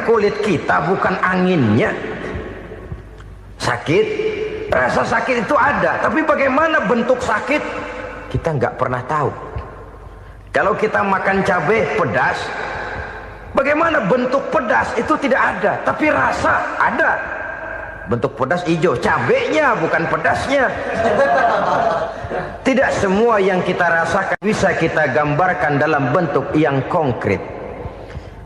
kulit kita bukan anginnya. Sakit, rasa sakit itu ada, tapi bagaimana bentuk sakit? Kita nggak pernah tahu. Kalau kita makan cabai pedas, bagaimana bentuk pedas itu tidak ada, tapi rasa ada. Bentuk pedas hijau, cabainya bukan pedasnya. Tidak semua yang kita rasakan bisa kita gambarkan dalam bentuk yang konkret.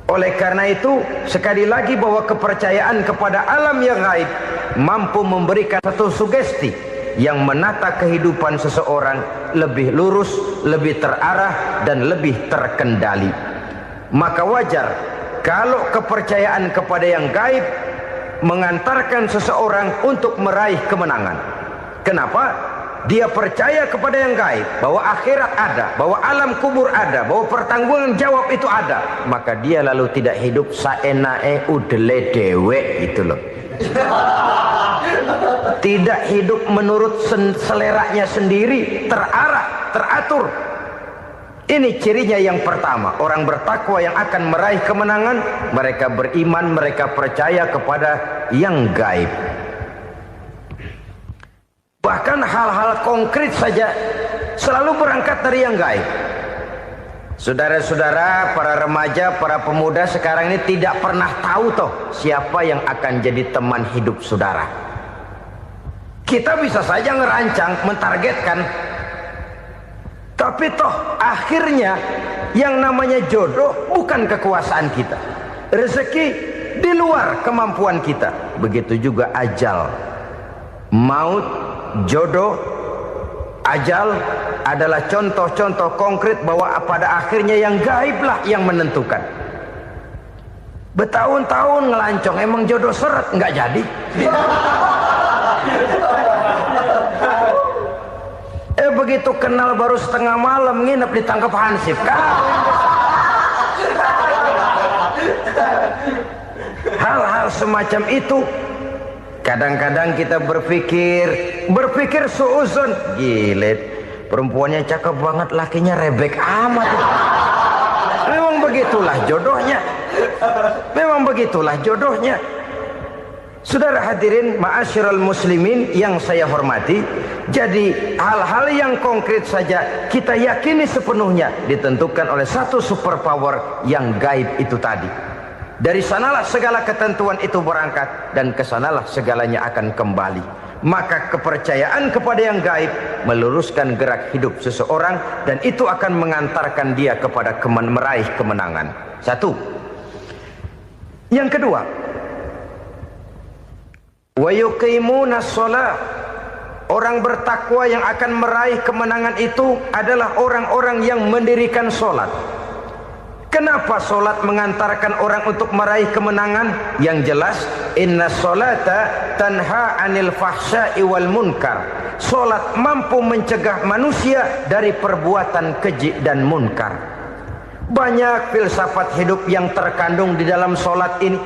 Oleh karena itu, sekali lagi bahwa kepercayaan kepada alam yang gaib mampu memberikan satu sugesti yang menata kehidupan seseorang lebih lurus, lebih terarah, dan lebih terkendali. Maka wajar kalau kepercayaan kepada yang gaib mengantarkan seseorang untuk meraih kemenangan. Kenapa? Dia percaya kepada yang gaib, bahwa akhirat ada, bahwa alam kubur ada, bahwa pertanggungan jawab itu ada. Maka dia lalu tidak hidup saenae udele dewe gitu loh. Tidak hidup menurut seleranya sendiri, terarah, teratur. Ini cirinya yang pertama. Orang bertakwa yang akan meraih kemenangan, mereka beriman, mereka percaya kepada yang gaib. Bahkan hal-hal konkret saja selalu berangkat dari yang gaib. Saudara-saudara, para remaja, para pemuda sekarang ini tidak pernah tahu toh siapa yang akan jadi teman hidup saudara. Kita bisa saja ngerancang, mentargetkan, tapi toh akhirnya yang namanya jodoh bukan kekuasaan kita. Rezeki di luar kemampuan kita. Begitu juga ajal. Maut, jodoh, ajal adalah contoh-contoh konkret bahwa pada akhirnya yang gaiblah yang menentukan. Bertahun-tahun ngelancong, emang jodoh seret, nggak jadi. Begitu kenal baru setengah malam nginep ditangkap hansip kan. Hal-hal semacam itu kadang-kadang kita berpikir suuzon, gilet, perempuannya cakep banget, lakinya rebek amat. Memang begitulah jodohnya. Memang begitulah jodohnya. Saudara hadirin ma'asyiral muslimin yang saya hormati, jadi hal-hal yang konkret saja kita yakini sepenuhnya ditentukan oleh satu superpower yang gaib itu tadi. Dari sanalah segala ketentuan itu berangkat dan kesanalah segalanya akan kembali. Maka kepercayaan kepada yang gaib meluruskan gerak hidup seseorang dan itu akan mengantarkan dia kepada meraih kemenangan. Satu. Yang kedua, wa yuqimuna shalah. Orang bertakwa yang akan meraih kemenangan itu adalah orang-orang yang mendirikan sholat. Kenapa sholat mengantarkan orang untuk meraih kemenangan? Yang jelas, inna sholata tanha anil fahsya'i wal munkar. Sholat mampu mencegah manusia dari perbuatan keji dan munkar. Banyak filsafat hidup yang terkandung di dalam sholat ini.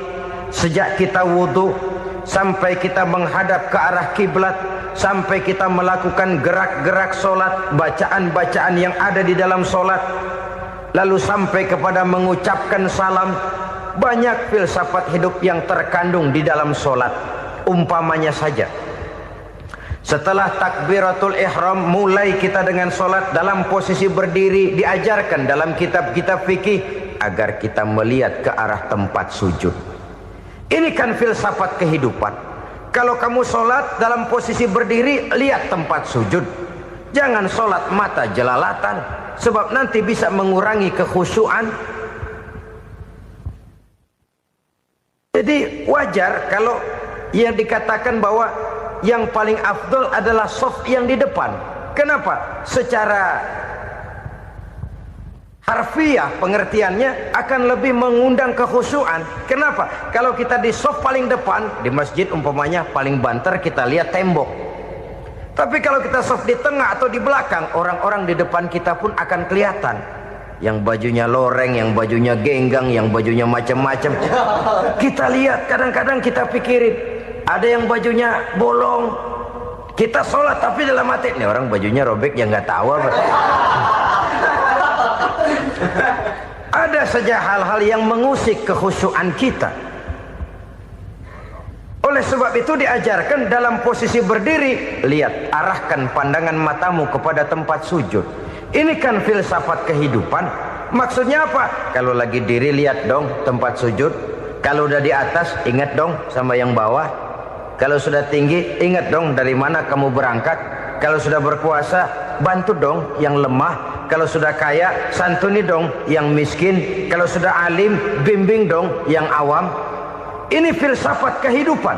Sejak kita wudhu sampai kita menghadap ke arah kiblat, sampai kita melakukan gerak-gerak sholat, bacaan-bacaan yang ada di dalam sholat, lalu sampai kepada mengucapkan salam. Banyak filsafat hidup yang terkandung di dalam sholat. Umpamanya saja, setelah takbiratul ihram mulai kita dengan sholat dalam posisi berdiri, diajarkan dalam kitab-kitab fikih agar kita melihat ke arah tempat sujud. Ini kan filsafat kehidupan. Kalau kamu sholat dalam posisi berdiri, lihat tempat sujud. Jangan sholat mata jelalatan, sebab nanti bisa mengurangi kekhusyuan. Jadi wajar kalau yang dikatakan bahwa yang paling afdol adalah shaf yang di depan. Kenapa? Secara harfiah pengertiannya akan lebih mengundang kekhusyuan. Kenapa? Kalau kita di shaf paling depan di masjid umpamanya paling banter kita lihat tembok. Tapi kalau kita shaf di tengah atau di belakang, orang-orang di depan kita pun akan kelihatan. Yang bajunya loreng, yang bajunya genggang, yang bajunya macam-macam. Kita lihat, kadang-kadang kita pikirin, ada yang bajunya bolong. Kita sholat tapi dalam hati, nih orang bajunya robek yang nggak tahu apa. Ada saja hal-hal yang mengusik kekhusyuan kita. Oleh sebab itu diajarkan dalam posisi berdiri, lihat, arahkan pandangan matamu kepada tempat sujud. Ini kan filsafat kehidupan. Maksudnya apa? Kalau lagi diri lihat dong tempat sujud. Kalau udah di atas ingat dong sama yang bawah. Kalau sudah tinggi ingat dong dari mana kamu berangkat. Kalau sudah berkuasa bantu dong yang lemah. Kalau sudah kaya santuni dong yang miskin. Kalau sudah alim bimbing dong yang awam. Ini filsafat kehidupan.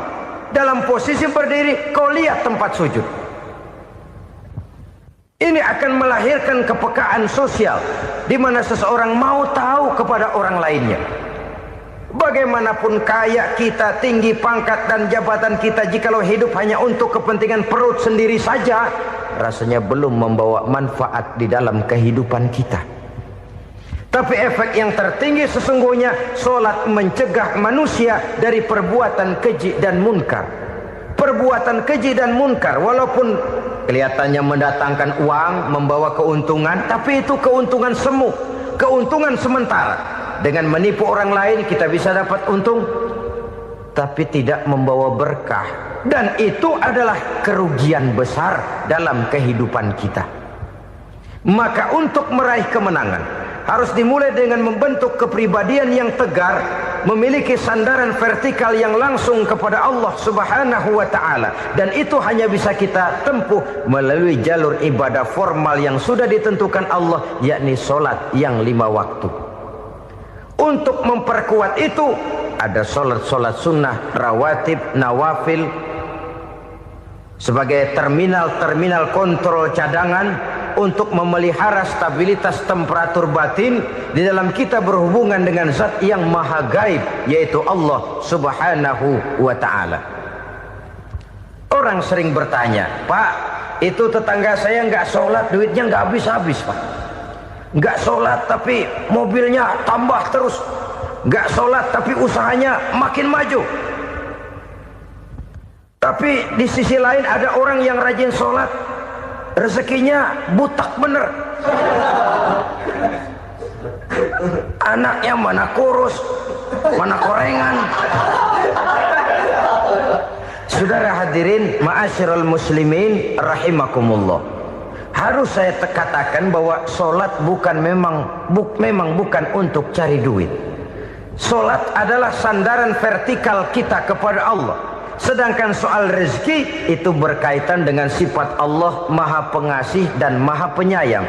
Dalam posisi berdiri kau lihat tempat sujud. Ini akan melahirkan kepekaan sosial di mana seseorang mau tahu kepada orang lainnya. Bagaimanapun kaya kita, tinggi pangkat dan jabatan kita, jikalau hidup hanya untuk kepentingan perut sendiri saja, rasanya belum membawa manfaat di dalam kehidupan kita. Tapi efek yang tertinggi sesungguhnya, sholat mencegah manusia dari perbuatan keji dan munkar. Perbuatan keji dan munkar walaupun kelihatannya mendatangkan uang, membawa keuntungan, tapi itu keuntungan semu, keuntungan sementara. Dengan menipu orang lain kita bisa dapat untung, tapi tidak membawa berkah. Dan itu adalah kerugian besar dalam kehidupan kita. Maka untuk meraih kemenangan harus dimulai dengan membentuk kepribadian yang tegar, memiliki sandaran vertikal yang langsung kepada Allah Subhanahu wa ta'ala. Dan itu hanya bisa kita tempuh melalui jalur ibadah formal yang sudah ditentukan Allah, yakni sholat yang 5 waktu. Untuk memperkuat itu ada sholat-sholat sunnah, rawatib, nawafil sebagai terminal-terminal kontrol cadangan untuk memelihara stabilitas temperatur batin di dalam kita berhubungan dengan zat yang maha gaib, yaitu Allah Subhanahu wa ta'ala. Orang sering bertanya, Pak, itu tetangga saya nggak sholat, duitnya nggak habis-habis, Pak. Nggak sholat tapi mobilnya tambah terus. Nggak sholat tapi usahanya makin maju. Tapi di sisi lain ada orang yang rajin sholat, rezekinya butak bener. Anaknya mana kurus, mana korengan. Saudara hadirin ma'asyiral muslimin rahimakumullah. Harus saya katakan bahwa sholat memang bukan untuk cari duit. Sholat adalah sandaran vertikal kita kepada Allah. Sedangkan soal rezeki itu berkaitan dengan sifat Allah maha pengasih dan maha penyayang.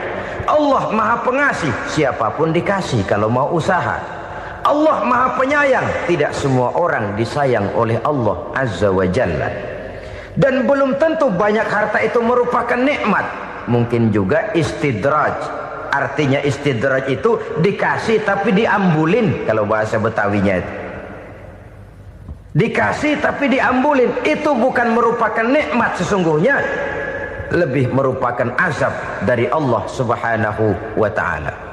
Allah maha pengasih, siapapun dikasih kalau mau usaha. Allah maha penyayang, tidak semua orang disayang oleh Allah Azza wa Jalla. Dan belum tentu banyak harta itu merupakan nikmat. Mungkin juga istidraj. Artinya istidraj itu dikasih tapi diambulin, kalau bahasa Betawinya itu. Dikasih tapi diambulin, itu bukan merupakan nikmat sesungguhnya, lebih merupakan azab dari Allah Subhanahu wa ta'ala.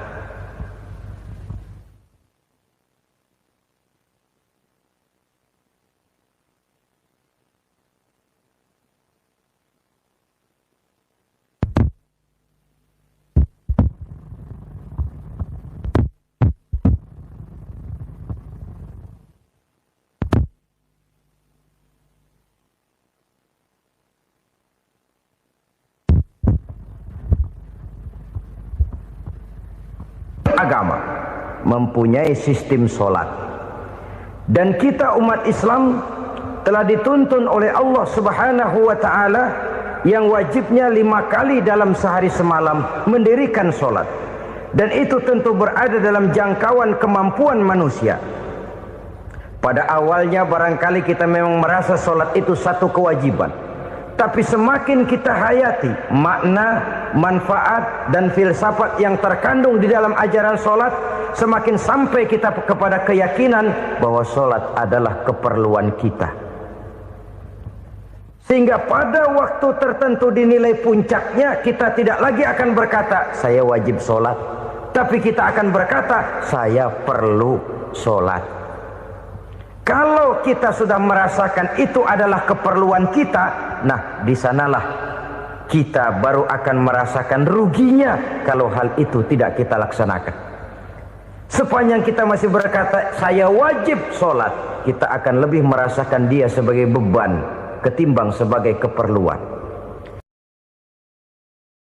Agama mempunyai sistem sholat, dan kita umat Islam telah dituntun oleh Allah Subhanahu wa ta'ala yang wajibnya 5 kali dalam sehari semalam mendirikan solat, dan itu tentu berada dalam jangkauan kemampuan manusia. Pada awalnya barangkali kita memang merasa solat itu satu kewajiban, tapi semakin kita hayati makna, manfaat, dan filsafat yang terkandung di dalam ajaran solat, semakin sampai kita kepada keyakinan bahwa solat adalah keperluan kita. Sehingga pada waktu tertentu dinilai puncaknya, kita tidak lagi akan berkata saya wajib solat, tapi kita akan berkata saya perlu solat. Kalau kita sudah merasakan itu adalah keperluan kita, nah di sanalah kita baru akan merasakan ruginya kalau hal itu tidak kita laksanakan. Sepanjang kita masih berkata saya wajib sholat, kita akan lebih merasakan dia sebagai beban ketimbang sebagai keperluan.